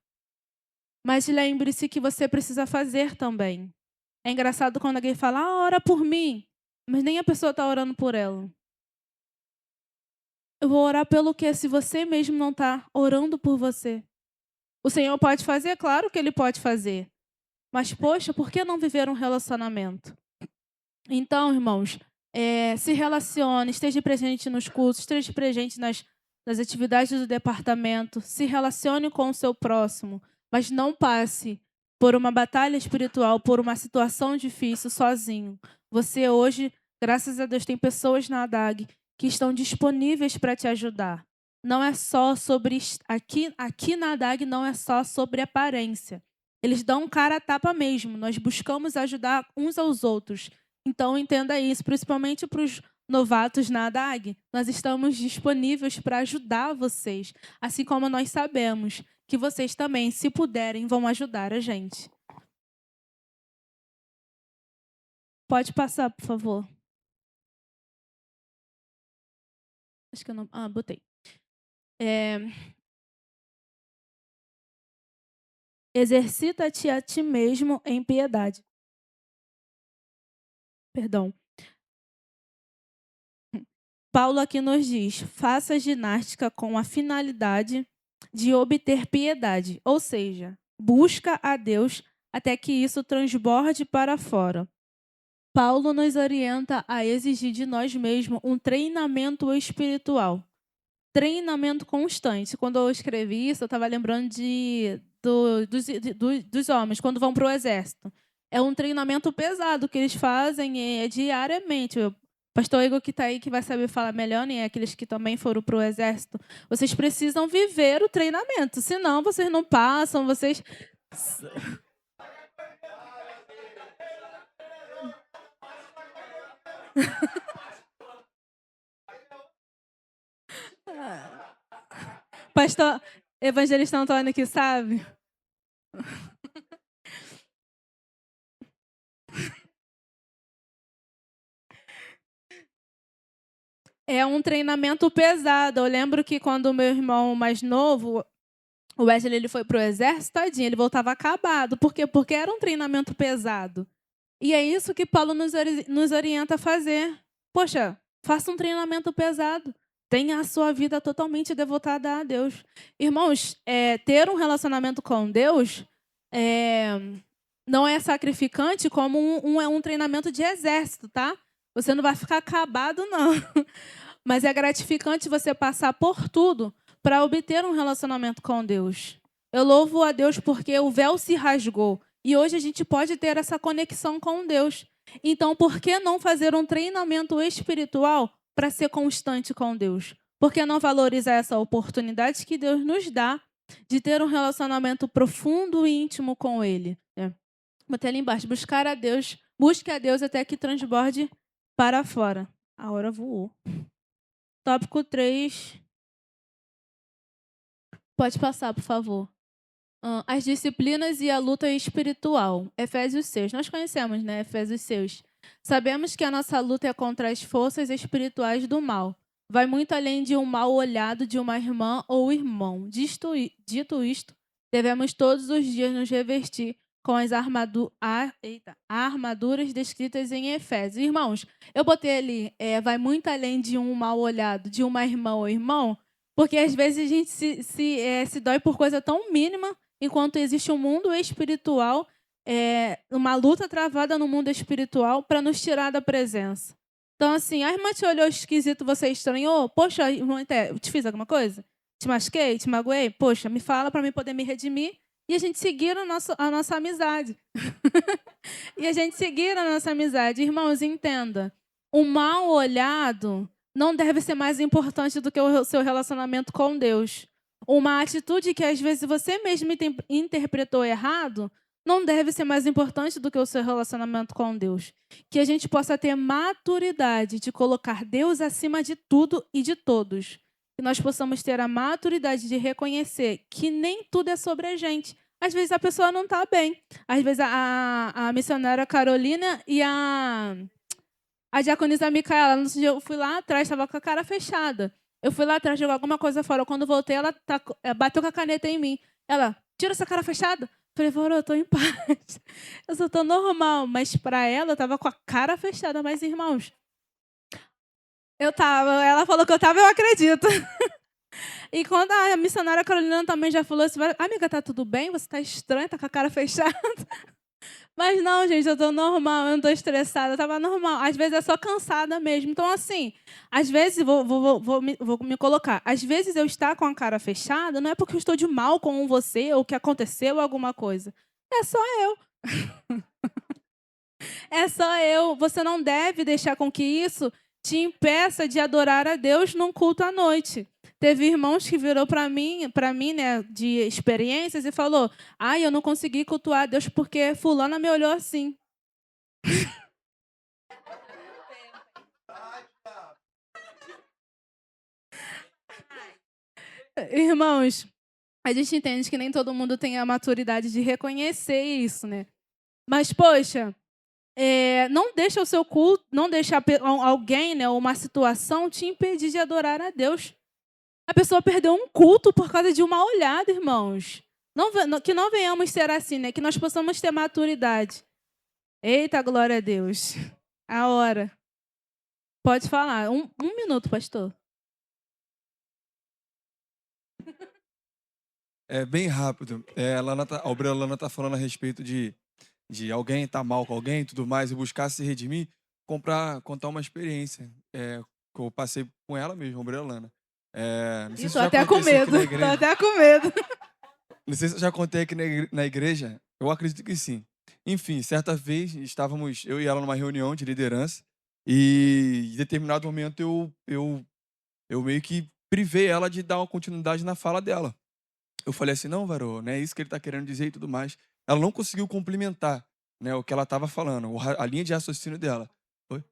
Mas lembre-se que você precisa fazer também. É engraçado quando alguém fala, ora por mim. Mas nem a pessoa está orando por ela. Eu vou orar pelo quê? Se você mesmo não está orando por você. O Senhor pode fazer? Claro que Ele pode fazer. Mas, poxa, por que não viver um relacionamento? Então, irmãos, se relacione, esteja presente nos cursos, esteja presente nas atividades do departamento, se relacione com o seu próximo, mas não passe por uma batalha espiritual, por uma situação difícil sozinho. Você hoje, graças a Deus, tem pessoas na ADAG que estão disponíveis para te ajudar. Não é só sobre... Aqui na ADAG não é só sobre aparência. Eles dão cara a tapa mesmo. Nós buscamos ajudar uns aos outros. Então, entenda isso, principalmente para os novatos na ADAG. Nós estamos disponíveis para ajudar vocês, assim como nós sabemos que vocês também, se puderem, vão ajudar a gente. Pode passar, por favor. Acho que eu não... botei. Exercita-te a ti mesmo em piedade. Perdão. Paulo aqui nos diz: faça ginástica com a finalidade de obter piedade, ou seja, busca a Deus até que isso transborde para fora. Paulo nos orienta a exigir de nós mesmos um treinamento espiritual. Treinamento constante. Quando eu escrevi isso, eu estava lembrando dos homens, quando vão para o exército. É um treinamento pesado que eles fazem diariamente. O pastor Igor, que está aí, que vai saber falar melhor, né? Aqueles que também foram para o exército. Vocês precisam viver o treinamento, senão vocês não passam, vocês... Pastor Evangelista Antônio que sabe. É um treinamento pesado. Eu lembro que quando o meu irmão mais novo, o Wesley, ele foi pro exército, tadinho, ele voltava acabado. Por quê? Porque era um treinamento pesado. E é isso que Paulo nos orienta a fazer. Poxa, faça um treinamento pesado. Tenha a sua vida totalmente devotada a Deus. Irmãos, ter um relacionamento com Deus não é sacrificante como um treinamento de exército, tá? Você não vai ficar acabado, não. Mas é gratificante você passar por tudo para obter um relacionamento com Deus. Eu louvo a Deus porque o véu se rasgou. E hoje a gente pode ter essa conexão com Deus. Então, por que não fazer um treinamento espiritual para ser constante com Deus? Por que não valorizar essa oportunidade que Deus nos dá de ter um relacionamento profundo e íntimo com Ele? Botei ali embaixo, buscar a Deus, busque a Deus até que transborde para fora. A hora voou. Tópico 3. Pode passar, por favor. As disciplinas e a luta espiritual. Efésios 6. Nós conhecemos, né? Efésios 6. Sabemos que a nossa luta é contra as forças espirituais do mal. Vai muito além de um mal olhado de uma irmã ou irmão. Dito isto, devemos todos os dias nos revestir com as armaduras descritas em Efésios. Irmãos, eu botei ali, vai muito além de um mal olhado de uma irmã ou irmão, porque às vezes a gente se dói por coisa tão mínima, enquanto existe um mundo espiritual, uma luta travada no mundo espiritual para nos tirar da presença. Então, assim, a irmã te olhou esquisito, você estranhou? Poxa, irmã, eu te fiz alguma coisa? Te machuquei? Te magoei? Poxa, me fala para mim poder me redimir. E a gente seguir a nossa amizade. E a gente seguir a nossa amizade. Irmãos, entenda. O mal olhado não deve ser mais importante do que o seu relacionamento com Deus. Uma atitude que às vezes você mesmo interpretou errado não deve ser mais importante do que o seu relacionamento com Deus. Que a gente possa ter maturidade de colocar Deus acima de tudo e de todos. Que nós possamos ter a maturidade de reconhecer que nem tudo é sobre a gente. Às vezes a pessoa não está bem. Às vezes a missionária Carolina e a diaconisa Micaela, no dia eu fui lá atrás, estava com a cara fechada. Eu fui lá atrás jogar alguma coisa fora. Quando voltei, ela bateu com a caneta em mim. Ela, tira essa cara fechada. Eu falei, eu estou em paz. Eu só estou normal. Mas para ela, eu estava com a cara fechada. Mas, irmãos, eu estava. Ela falou que eu estava, eu acredito. E quando a missionária Carolina também já falou assim, amiga, tá tudo bem? Você tá estranha, tá com a cara fechada? Mas não, gente, eu tô normal, eu não tô estressada, eu tava normal. Às vezes é só cansada mesmo. Então, assim, às vezes, vou me colocar, às vezes eu estar com a cara fechada não é porque eu estou de mal com você ou que aconteceu alguma coisa. É só eu. É só eu. Você não deve deixar com que isso te impeça de adorar a Deus num culto à noite. Teve irmãos que virou para mim, né, de experiências e falou: "Ai, eu não consegui cultuar a Deus porque fulana me olhou assim". Irmãos, a gente entende que nem todo mundo tem a maturidade de reconhecer isso, né? Mas, poxa, não deixa o seu culto, não deixa alguém, né, ou uma situação te impedir de adorar a Deus. A pessoa perdeu um culto por causa de uma olhada, irmãos. Que não venhamos ser assim, né? Que nós possamos ter maturidade. Eita, glória a Deus. A hora. Pode falar. Um minuto, pastor. É bem rápido. A obreira Lana tá falando a respeito de alguém estar mal com alguém e tudo mais, e buscar se redimir, contar uma experiência que eu passei com ela mesmo, a obreira Lana. Não sei Ih, se tô já até com aconteceu aqui medo. na Tô igreja. até com medo. Não sei se eu já contei aqui na igreja. Eu acredito que sim. Enfim, certa vez estávamos eu e ela numa reunião de liderança e em determinado momento eu meio que privei ela de dar uma continuidade na fala dela. Eu falei assim: não, Varô, não é isso que ele está querendo dizer e tudo mais. Ela não conseguiu complementar, né, o que ela estava falando, a linha de raciocínio dela. Oi?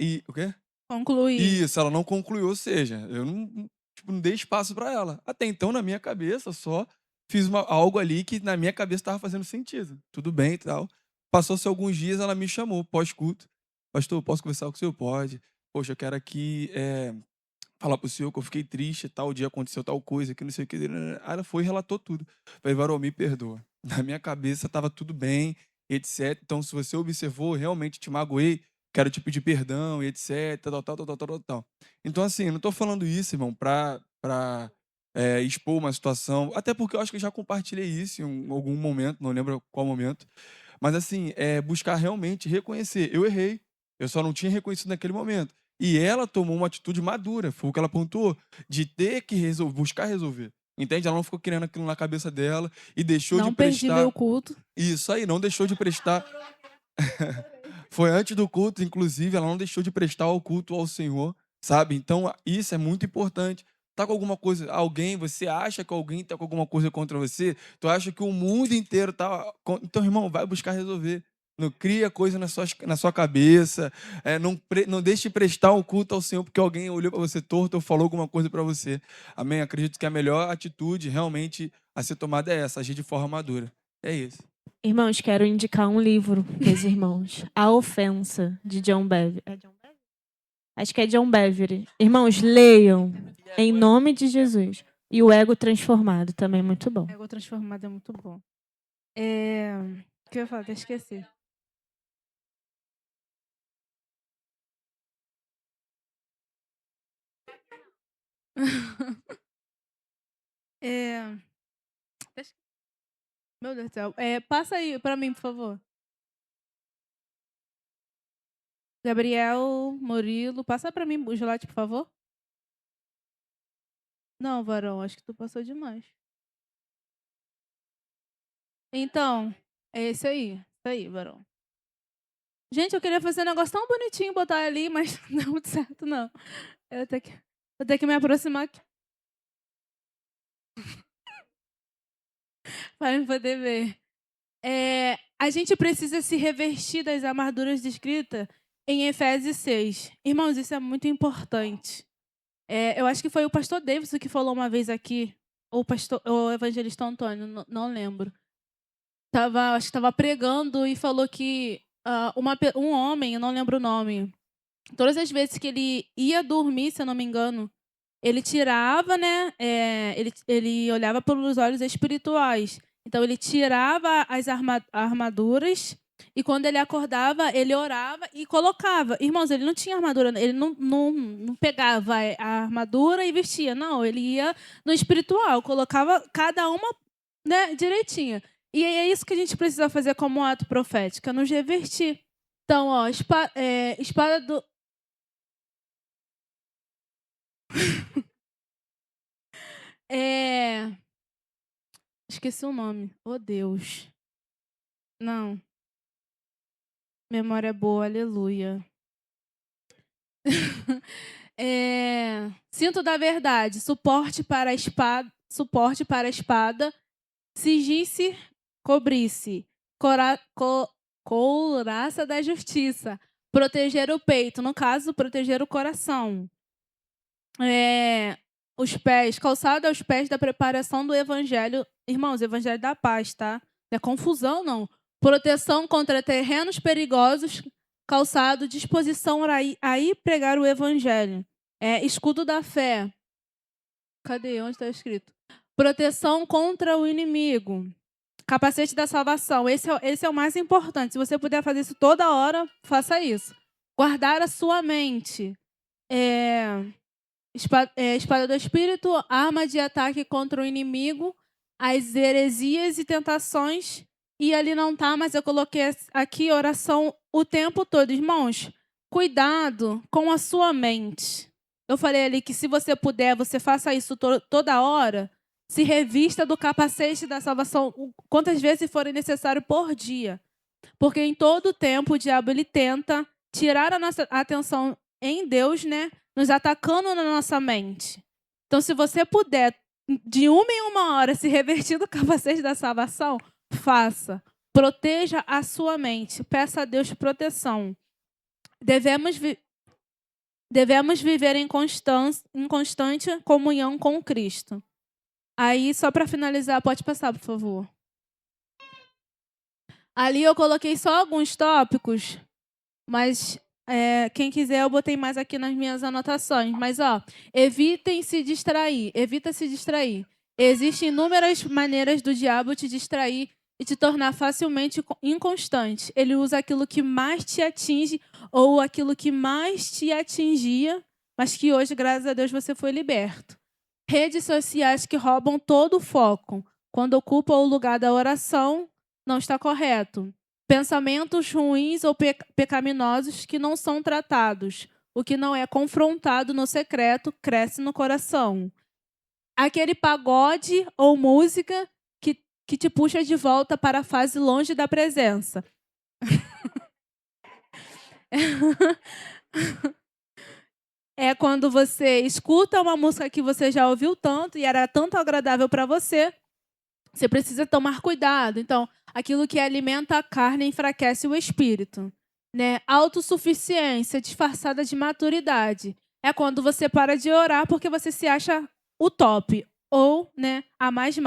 E o quê? Concluir. Isso, ela não concluiu, ou seja, eu não dei espaço para ela. Até então, na minha cabeça, eu só fiz algo ali que na minha cabeça estava fazendo sentido. Tudo bem e tal. Passou-se alguns dias, ela me chamou, pós-culto. Pastor, posso conversar com o senhor? Pode. Poxa, eu quero aqui falar pro senhor que eu fiquei triste, tal dia aconteceu tal coisa, que não sei o que. Aí ela foi e relatou tudo. Falei: Varô, me perdoa. Na minha cabeça estava tudo bem, etc. Então, se você observou, realmente te magoei, quero te pedir perdão, e etc. Tal. Então, assim, eu não estou falando isso, irmão, pra expor uma situação, até porque eu acho que eu já compartilhei isso em algum momento, não lembro qual momento. Mas, assim, buscar realmente reconhecer. Eu errei, eu só não tinha reconhecido naquele momento. E ela tomou uma atitude madura, foi o que ela pontuou, de ter que buscar resolver. Entende? Ela não ficou criando aquilo na cabeça dela e deixou de Não perdi meu prestar. culto. Isso aí, não deixou de prestar. Foi antes do culto, inclusive, ela não deixou de prestar o culto ao Senhor, sabe? Então, isso é muito importante. Tá com alguma coisa, você acha que alguém tá com alguma coisa contra você? Tu acha que o mundo inteiro tá. Então, irmão, vai buscar resolver. Não cria coisa na sua cabeça. Não deixe de prestar o culto ao Senhor porque alguém olhou para você torto ou falou alguma coisa para você. Amém? Acredito que a melhor atitude realmente a ser tomada é essa, agir de forma madura. É isso. Irmãos, quero indicar um livro para os irmãos. A Ofensa, de John Bevere. É John Bevere? Acho que é John Bevere. Irmãos, leiam, em nome de Jesus. E o Ego Transformado, também é muito bom. Ego transformado é muito bom. O que eu ia falar? Até esqueci. É, Meu Deus do céu. Passa aí pra mim, por favor. Gabriel, Murilo, passa pra mim o gelate, por favor. Não, Varão, acho que tu passou demais. Então, é esse aí. Isso aí, Varão. Gente, eu queria fazer um negócio tão bonitinho e botar ali, mas não deu muito certo, não. Vou ter que me aproximar aqui para eu poder ver. A gente precisa se revestir das armaduras descritas em Efésios 6. Irmãos, isso é muito importante. Eu acho que foi o pastor Davidson que falou uma vez aqui, ou o evangelista Antônio, não lembro. Acho que estava pregando e falou que um homem, eu não lembro o nome, todas as vezes que ele ia dormir, se eu não me engano, ele tirava, né? Ele olhava pelos olhos espirituais. Então ele tirava as armaduras e quando ele acordava, ele orava e colocava. Irmãos, ele não tinha armadura, ele não pegava a armadura e vestia. Não, ele ia no espiritual, colocava cada uma, né, direitinha. E é isso que a gente precisa fazer como ato profético, é nos revertir. Então, ó, espada do... Esqueci o nome. Oh, Deus. Não. Memória boa, aleluia. Cinto da verdade, suporte para a espada, cingir-se, cobrir-se, couraça da justiça, proteger o peito, no caso, proteger o coração. Os pés, calçado aos pés da preparação do evangelho, irmãos, evangelho da paz, tá? Não é confusão, não. Proteção contra terrenos perigosos, calçado, disposição a ir pregar o evangelho. Escudo da fé. Cadê? Onde está escrito? Proteção contra o inimigo. Capacete da salvação. Esse é o mais importante. Se você puder fazer isso toda hora, faça isso. Guardar a sua mente. Espada do Espírito, arma de ataque contra o inimigo, as heresias e tentações. E ali não tá, mas eu coloquei aqui oração o tempo todo. Irmãos, cuidado com a sua mente. Eu falei ali que se você puder, você faça isso toda hora. Se revista do capacete da salvação quantas vezes forem necessário por dia. Porque em todo tempo o diabo ele tenta tirar a nossa atenção em Deus, né? Nos atacando na nossa mente. Então, se você puder, de 1 em 1 hora, se revertir do capacete da salvação, faça. Proteja a sua mente. Peça a Deus proteção. Devemos viver em constante comunhão com Cristo. Aí, só para finalizar, pode passar, por favor. Ali eu coloquei só alguns tópicos, mas quem quiser eu botei mais aqui nas minhas anotações. Mas, evita se distrair. Existem inúmeras maneiras do diabo te distrair e te tornar facilmente inconstante. Ele usa aquilo que mais te atinge ou aquilo que mais te atingia, mas que hoje, graças a Deus, você foi liberto. Redes sociais que roubam todo o foco. Quando ocupam o lugar da oração, não está correto. Pensamentos ruins ou pecaminosos que não são tratados. O que não é confrontado no secreto cresce no coração. Aquele pagode ou música que te puxa de volta para a fase longe da presença. É quando você escuta uma música que você já ouviu tanto e era tanto agradável para você. Você precisa tomar cuidado. Então, aquilo que alimenta a carne enfraquece o espírito. Né? Autossuficiência disfarçada de maturidade. É quando você para de orar porque você se acha o top. Ou, né, a mais.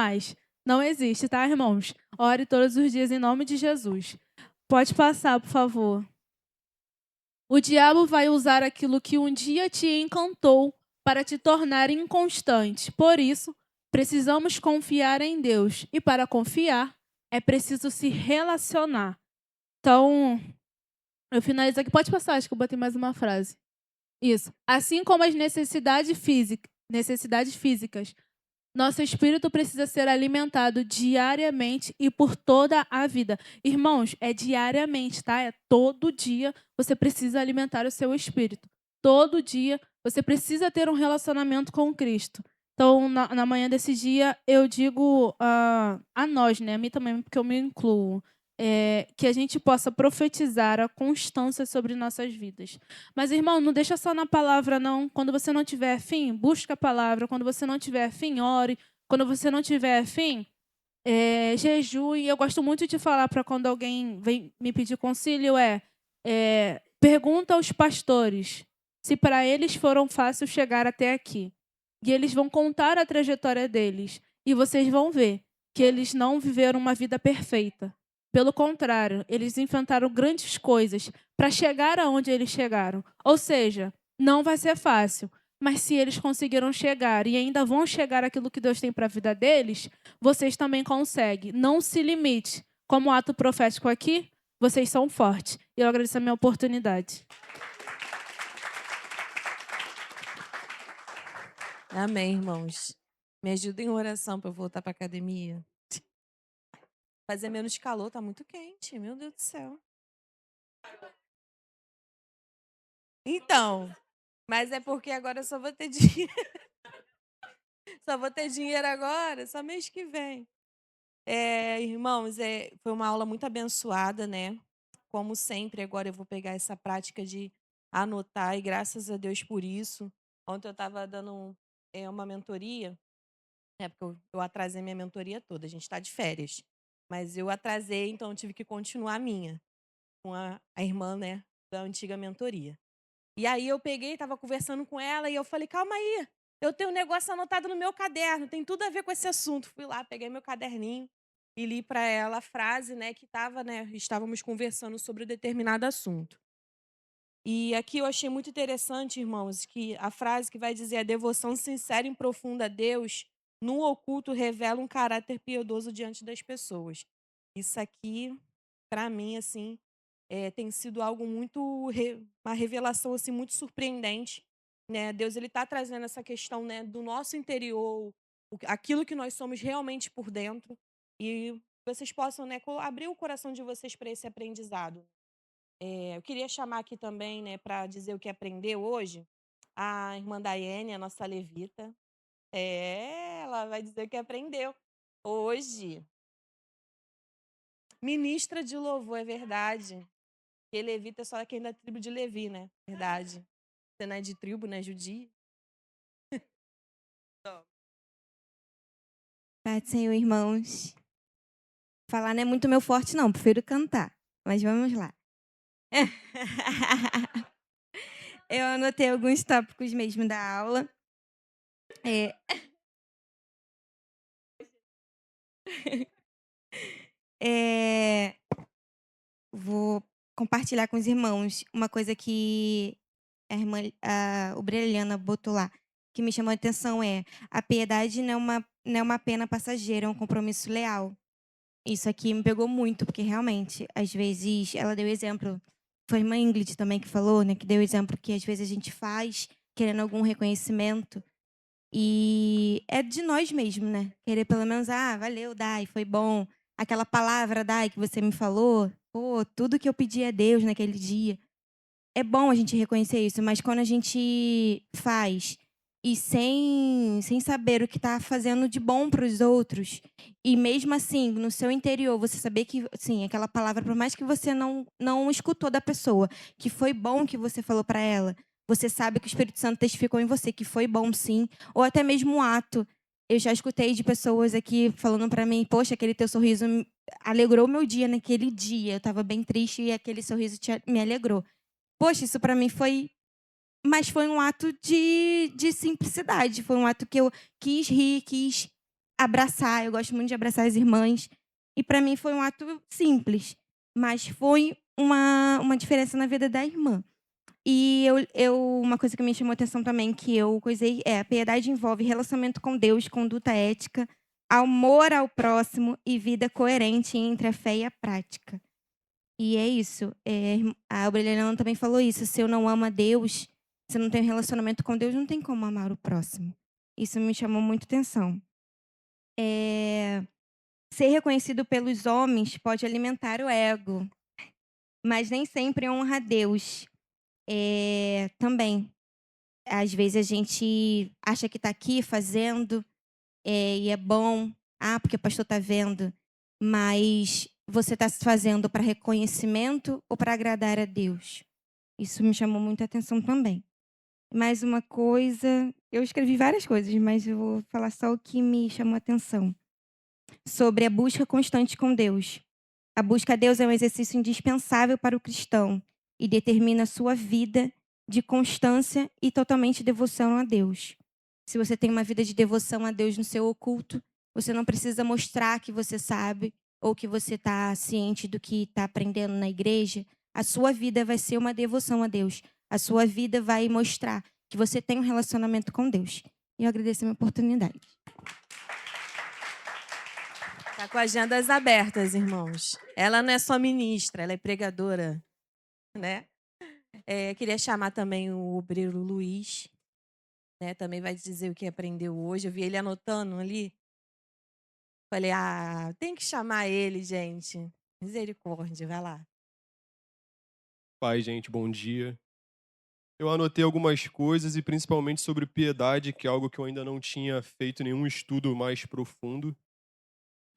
Não existe, tá, irmãos? Ore todos os dias em nome de Jesus. Pode passar, por favor. O diabo vai usar aquilo que um dia te encantou para te tornar inconstante. Por isso, precisamos confiar em Deus. E para confiar, é preciso se relacionar. Então, eu finalizo aqui. Pode passar, acho que eu botei mais uma frase. Isso. Assim como as necessidades físicas, nosso espírito precisa ser alimentado diariamente e por toda a vida. Irmãos, é diariamente, tá? É todo dia você precisa alimentar o seu espírito. Todo dia você precisa ter um relacionamento com Cristo. Então, na manhã desse dia, eu digo a nós, né? A mim também, porque eu me incluo. Que a gente possa profetizar a constância sobre nossas vidas. Mas, irmão, não deixa só na palavra, não. Quando você não tiver fim, busca a palavra. Quando você não tiver fim, ore. Quando você não tiver fim, jejue. Eu gosto muito de falar para quando alguém vem me pedir concílio, pergunta aos pastores se para eles foram fácil chegar até aqui. E eles vão contar a trajetória deles. E vocês vão ver que eles não viveram uma vida perfeita. Pelo contrário, eles enfrentaram grandes coisas para chegar aonde eles chegaram. Ou seja, não vai ser fácil. Mas se eles conseguiram chegar e ainda vão chegar aquilo que Deus tem para a vida deles, vocês também conseguem. Não se limite. Como ato profético aqui, vocês são fortes. E eu agradeço a minha oportunidade. Amém, irmãos. Me ajudem em oração para eu voltar para a academia. Fazer menos calor, tá muito quente, meu Deus do céu. Então, mas é porque agora eu só vou ter dinheiro. Só vou ter dinheiro agora, só mês que vem. Irmãos, foi uma aula muito abençoada, né? Como sempre, agora eu vou pegar essa prática de anotar, e graças a Deus por isso. Ontem eu estava dando uma mentoria, né? Porque eu atrasei minha mentoria toda, a gente está de férias. Mas eu atrasei, então eu tive que continuar a minha, com a irmã, né, da antiga mentoria. E aí eu peguei, estava conversando com ela e eu falei, calma aí, eu tenho um negócio anotado no meu caderno, tem tudo a ver com esse assunto. Fui lá, peguei meu caderninho e li para ela a frase, né, que estava, né, estávamos conversando sobre determinado assunto. E aqui eu achei muito interessante, irmãos, que a frase que vai dizer: a devoção sincera e profunda a Deus, no oculto, revela um caráter piedoso diante das pessoas. Isso aqui, para mim, assim, tem sido algo muito, uma revelação assim muito surpreendente, né? Deus ele está trazendo essa questão, né, do nosso interior, aquilo que nós somos realmente por dentro, e vocês possam, né, abrir o coração de vocês para esse aprendizado. Eu queria chamar aqui também, né, para dizer o que aprendeu hoje, a irmã Daiane, a nossa levita. Ela vai dizer o que aprendeu hoje. Ministra de louvor, é verdade. Porque levita é só quem é da tribo de Levi, né? Verdade. Você não é de tribo, né, judia? Pai do Senhor, irmãos. Falar não é muito meu forte, não. Prefiro cantar. Mas vamos lá. Eu anotei alguns tópicos mesmo da aula. É... Vou compartilhar com os irmãos uma coisa que a irmã Obreliana botou lá, que me chamou a atenção a piedade não é uma pena passageira, é um compromisso leal. Isso aqui me pegou muito, porque realmente, às vezes, ela deu exemplo, foi a irmã Ingrid também que falou, né, que deu exemplo que às vezes a gente faz querendo algum reconhecimento e é de nós mesmo, né? Querer pelo menos, valeu, Dai, foi bom. Aquela palavra, Dai, que você me falou, pô, tudo que eu pedi a Deus naquele dia. É bom a gente reconhecer isso, mas quando a gente faz e sem saber o que está fazendo de bom para os outros, e mesmo assim, no seu interior, você saber que, sim, aquela palavra, por mais que você não escutou da pessoa, que foi bom que você falou para ela, você sabe que o Espírito Santo testificou em você que foi bom, sim, ou até mesmo um ato. Eu já escutei de pessoas aqui falando para mim, poxa, aquele teu sorriso alegrou meu dia naquele dia. Eu estava bem triste e aquele sorriso me alegrou. Poxa, isso para mim foi... Mas foi um ato de simplicidade. Foi um ato que eu quis rir, quis abraçar. Eu gosto muito de abraçar as irmãs. E para mim foi um ato simples. Mas foi uma diferença na vida da irmã. E uma coisa que me chamou a atenção também, que eu coisei, a piedade envolve relacionamento com Deus, conduta ética, amor ao próximo e vida coerente entre a fé e a prática. E é isso. A Aureliana também falou isso. Se eu não amo a Deus, se eu não tenho relacionamento com Deus, não tem como amar o próximo. Isso me chamou muito atenção. Ser reconhecido pelos homens pode alimentar o ego, mas nem sempre honra a Deus. Também. Às vezes a gente acha que está aqui fazendo e é bom. Porque o pastor está vendo. Mas você está se fazendo para reconhecimento ou para agradar a Deus? Isso me chamou muita atenção também. Mais uma coisa, eu escrevi várias coisas, mas eu vou falar só o que me chamou a atenção. Sobre a busca constante com Deus. A busca a Deus é um exercício indispensável para o cristão e determina a sua vida de constância e totalmente devoção a Deus. Se você tem uma vida de devoção a Deus no seu oculto, você não precisa mostrar que você sabe ou que você está ciente do que está aprendendo na igreja. A sua vida vai ser uma devoção a Deus. A sua vida vai mostrar que você tem um relacionamento com Deus. E eu agradeço a minha oportunidade. Está com agendas abertas, irmãos. Ela não é só ministra, ela é pregadora, né? Queria chamar também o obreiro Luiz, né? Também vai dizer o que aprendeu hoje. Eu vi ele anotando ali. Falei, tem que chamar ele, gente. Misericórdia, vai lá. Pai, gente, bom dia. Eu anotei algumas coisas e principalmente sobre piedade, que é algo que eu ainda não tinha feito nenhum estudo mais profundo.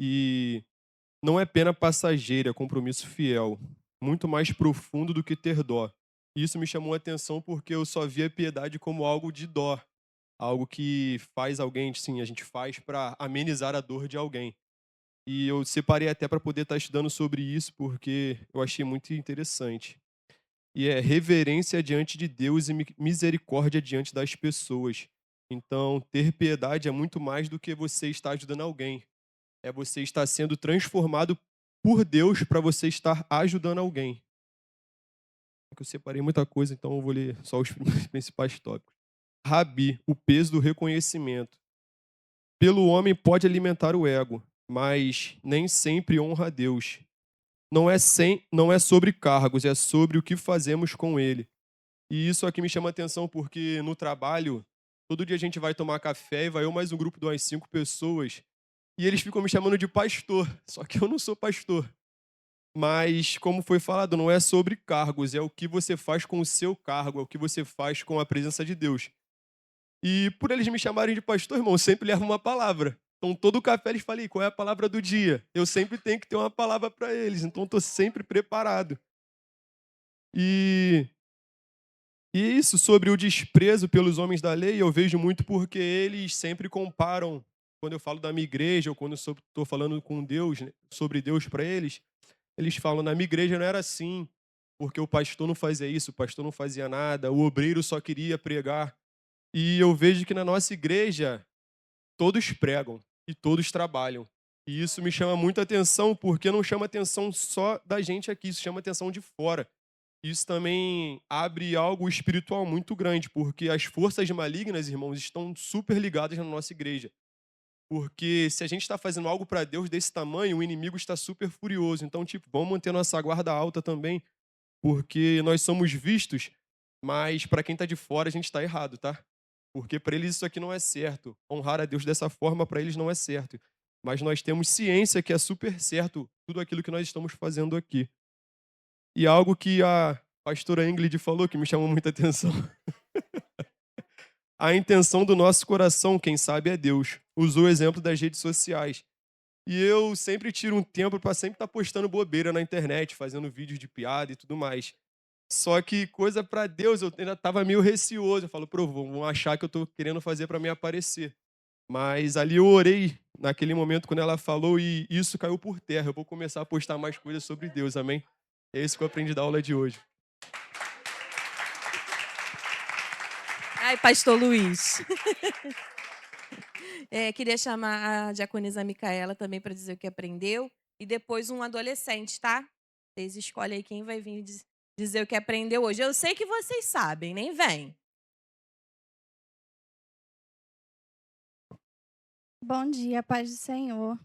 E não é pena passageira, é compromisso fiel, muito mais profundo do que ter dó. Isso me chamou a atenção porque eu só via piedade como algo de dó, algo que faz alguém, sim, a gente faz para amenizar a dor de alguém. E eu separei até para poder estar estudando sobre isso porque eu achei muito interessante. E é reverência diante de Deus e misericórdia diante das pessoas. Então, ter piedade é muito mais do que você estar ajudando alguém. É você estar sendo transformado por Deus para você estar ajudando alguém. Eu separei muita coisa, então eu vou ler só os principais tópicos. Rabi, o peso do reconhecimento. Pelo homem pode alimentar o ego, mas nem sempre honra a Deus. Não é sobre cargos, é sobre o que fazemos com ele. E isso aqui me chama atenção porque no trabalho, todo dia a gente vai tomar café e vai eu mais um grupo de umas 5 pessoas e eles ficam me chamando de pastor, só que eu não sou pastor. Mas, como foi falado, não é sobre cargos, é o que você faz com o seu cargo, é o que você faz com a presença de Deus. E por eles me chamarem de pastor, irmão, eu sempre levo uma palavra. Então, todo café eles falam, qual é a palavra do dia? Eu sempre tenho que ter uma palavra para eles, então estou sempre preparado. E isso sobre o desprezo pelos homens da lei, eu vejo muito porque eles sempre comparam, quando eu falo da minha igreja, ou quando eu estou falando com Deus, né, sobre Deus para eles falam, na minha igreja não era assim, porque o pastor não fazia isso, o pastor não fazia nada, o obreiro só queria pregar. E eu vejo que na nossa igreja, todos pregam e todos trabalham. E isso me chama muita atenção, porque não chama atenção só da gente aqui, isso chama atenção de fora. Isso também abre algo espiritual muito grande, porque as forças malignas, irmãos, estão super ligadas na nossa igreja. Porque se a gente está fazendo algo para Deus desse tamanho, o inimigo está super furioso. Então, vamos manter nossa guarda alta também, porque nós somos vistos, mas para quem está de fora a gente está errado, tá? Porque para eles isso aqui não é certo. Honrar a Deus dessa forma para eles não é certo. Mas nós temos ciência que é super certo tudo aquilo que nós estamos fazendo aqui. E algo que a pastora Ingrid falou que me chamou muita atenção. A intenção do nosso coração, quem sabe, é Deus. Usou o exemplo das redes sociais. E eu sempre tiro um tempo para sempre estar postando bobeira na internet, fazendo vídeos de piada e tudo mais. Só que coisa para Deus, eu ainda estava meio receoso. Eu falo, vão achar que eu estou querendo fazer para me aparecer. Mas ali eu orei naquele momento quando ela falou e isso caiu por terra. Eu vou começar a postar mais coisas sobre Deus, amém? É isso que eu aprendi da aula de hoje. Ai, pastor Luiz. Queria chamar a diaconisa Micaela também para dizer o que aprendeu. E depois um adolescente, tá? Vocês escolhem aí quem vai vir dizer o que aprendeu hoje. Eu sei que vocês sabem, nem vem. Bom dia, paz do Senhor.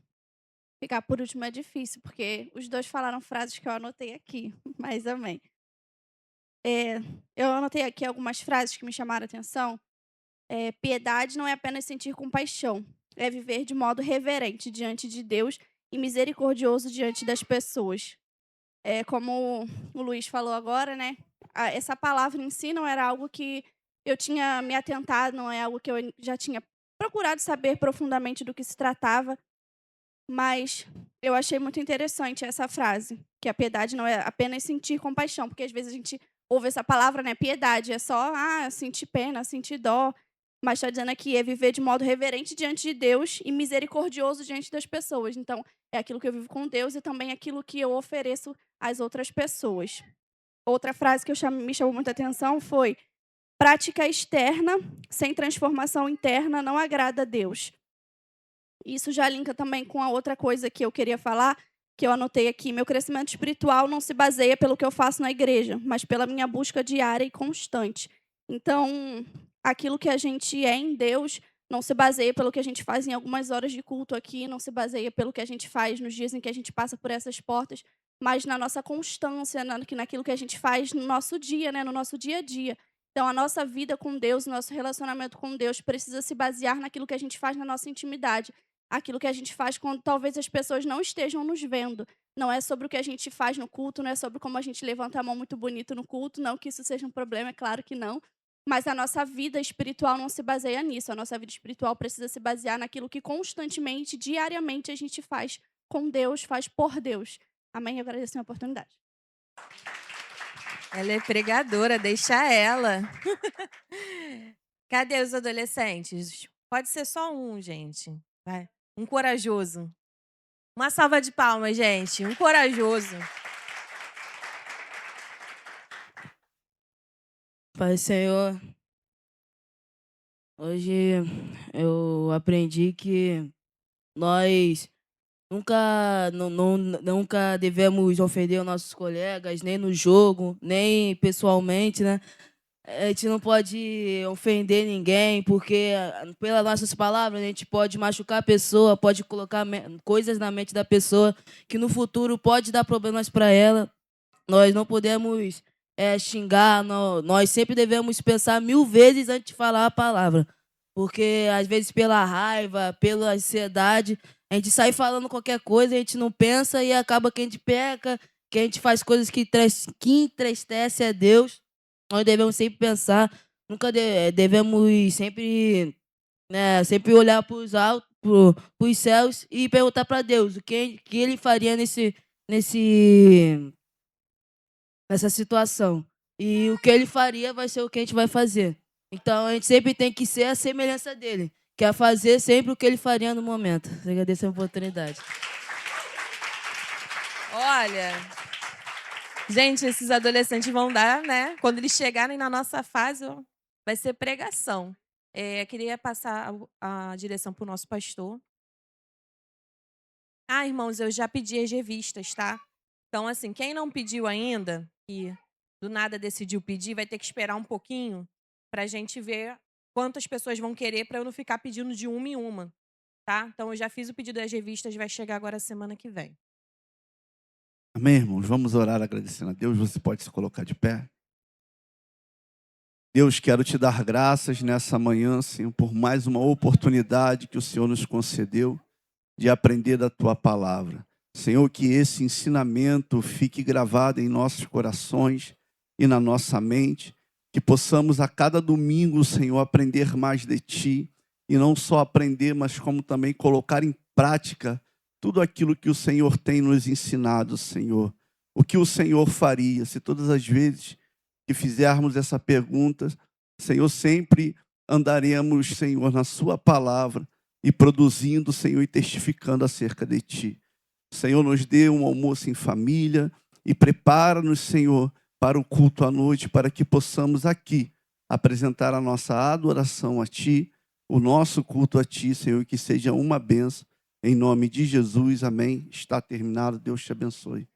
Ficar por último é difícil, porque os dois falaram frases que eu anotei aqui, mas amém. Eu anotei aqui algumas frases que me chamaram a atenção. Piedade não é apenas sentir compaixão, é viver de modo reverente diante de Deus e misericordioso diante das pessoas. Como o Luiz falou agora, né? Essa palavra em si não era algo que eu tinha me atentado, não é algo que eu já tinha procurado saber profundamente do que se tratava, mas eu achei muito interessante essa frase, que a piedade não é apenas sentir compaixão, porque às vezes a gente ouve essa palavra, né? Piedade é só sentir pena, sentir dó, mas está dizendo aqui é viver de modo reverente diante de Deus e misericordioso diante das pessoas. Então, é aquilo que eu vivo com Deus e também aquilo que eu ofereço às outras pessoas. Outra frase que me chamou muita atenção foi: prática externa sem transformação interna não agrada a Deus. Isso já linka também com a outra coisa que eu queria falar, que eu anotei aqui. Meu crescimento espiritual não se baseia pelo que eu faço na igreja, mas pela minha busca diária e constante. Então, aquilo que a gente é em Deus não se baseia pelo que a gente faz em algumas horas de culto aqui, não se baseia pelo que a gente faz nos dias em que a gente passa por essas portas, mas na nossa constância, naquilo que a gente faz no nosso dia, né, no nosso dia a dia. Então, a nossa vida com Deus, nosso relacionamento com Deus precisa se basear naquilo que a gente faz na nossa intimidade. aquilo que a gente faz quando talvez as pessoas não estejam nos vendo. Não é sobre o que a gente faz no culto, não é sobre como a gente levanta a mão muito bonito no culto, não que isso seja um problema, é claro que não. Mas a nossa vida espiritual não se baseia nisso. A nossa vida espiritual precisa se basear naquilo que constantemente, diariamente, a gente faz com Deus, faz por Deus. Amém? Eu agradeço a oportunidade. Ela é pregadora, deixa ela. Cadê os adolescentes? Pode ser só um, gente. Vai. Um corajoso. Uma salva de palmas, gente. Um corajoso. Pai Senhor, hoje eu aprendi que nós nunca devemos ofender os nossos colegas, nem no jogo, nem pessoalmente, né? A gente não pode ofender ninguém, porque pelas nossas palavras a gente pode machucar a pessoa, pode colocar coisas na mente da pessoa que no futuro pode dar problemas para ela. Nós não podemos xingar, nós sempre devemos pensar 1000 vezes antes de falar a palavra. Porque, às vezes, pela raiva, pela ansiedade, a gente sai falando qualquer coisa, a gente não pensa e acaba que a gente peca, que a gente faz coisas que entristecem a Deus. Nós devemos sempre pensar, nunca devemos sempre, né, sempre olhar para os altos, para os céus e perguntar para Deus o que Ele faria nessa situação. E o que Ele faria vai ser o que a gente vai fazer. Então, a gente sempre tem que ser a semelhança dele, que é fazer sempre o que ele faria no momento. Eu agradeço a oportunidade. Olha, gente, esses adolescentes vão dar, né? Quando eles chegarem na nossa fase, ó, vai ser pregação. Queria passar a direção para o nosso pastor. Ah, irmãos, eu já pedi as revistas, tá? Então, assim, quem não pediu ainda e do nada decidiu pedir, vai ter que esperar um pouquinho para a gente ver quantas pessoas vão querer, para eu não ficar pedindo de uma em uma, tá? Então, eu já fiz o pedido das revistas, vai chegar agora semana que vem. Amém, irmãos? Vamos orar agradecendo a Deus. Você pode se colocar de pé. Deus, quero te dar graças nessa manhã, Senhor, por mais uma oportunidade que o Senhor nos concedeu de aprender da tua palavra. Senhor, que esse ensinamento fique gravado em nossos corações e na nossa mente, que possamos a cada domingo, Senhor, aprender mais de ti, e não só aprender, mas como também colocar em prática tudo aquilo que o Senhor tem nos ensinado, Senhor. O que o Senhor faria se todas as vezes que fizermos essa pergunta, Senhor, sempre andaremos, Senhor, na sua palavra e produzindo, Senhor, e testificando acerca de ti. Senhor, nos dê um almoço em família e prepara-nos, Senhor, para o culto à noite, para que possamos aqui apresentar a nossa adoração a ti, o nosso culto a ti, Senhor, e que seja uma bênção. Em nome de Jesus, amém. Está terminado. Deus te abençoe.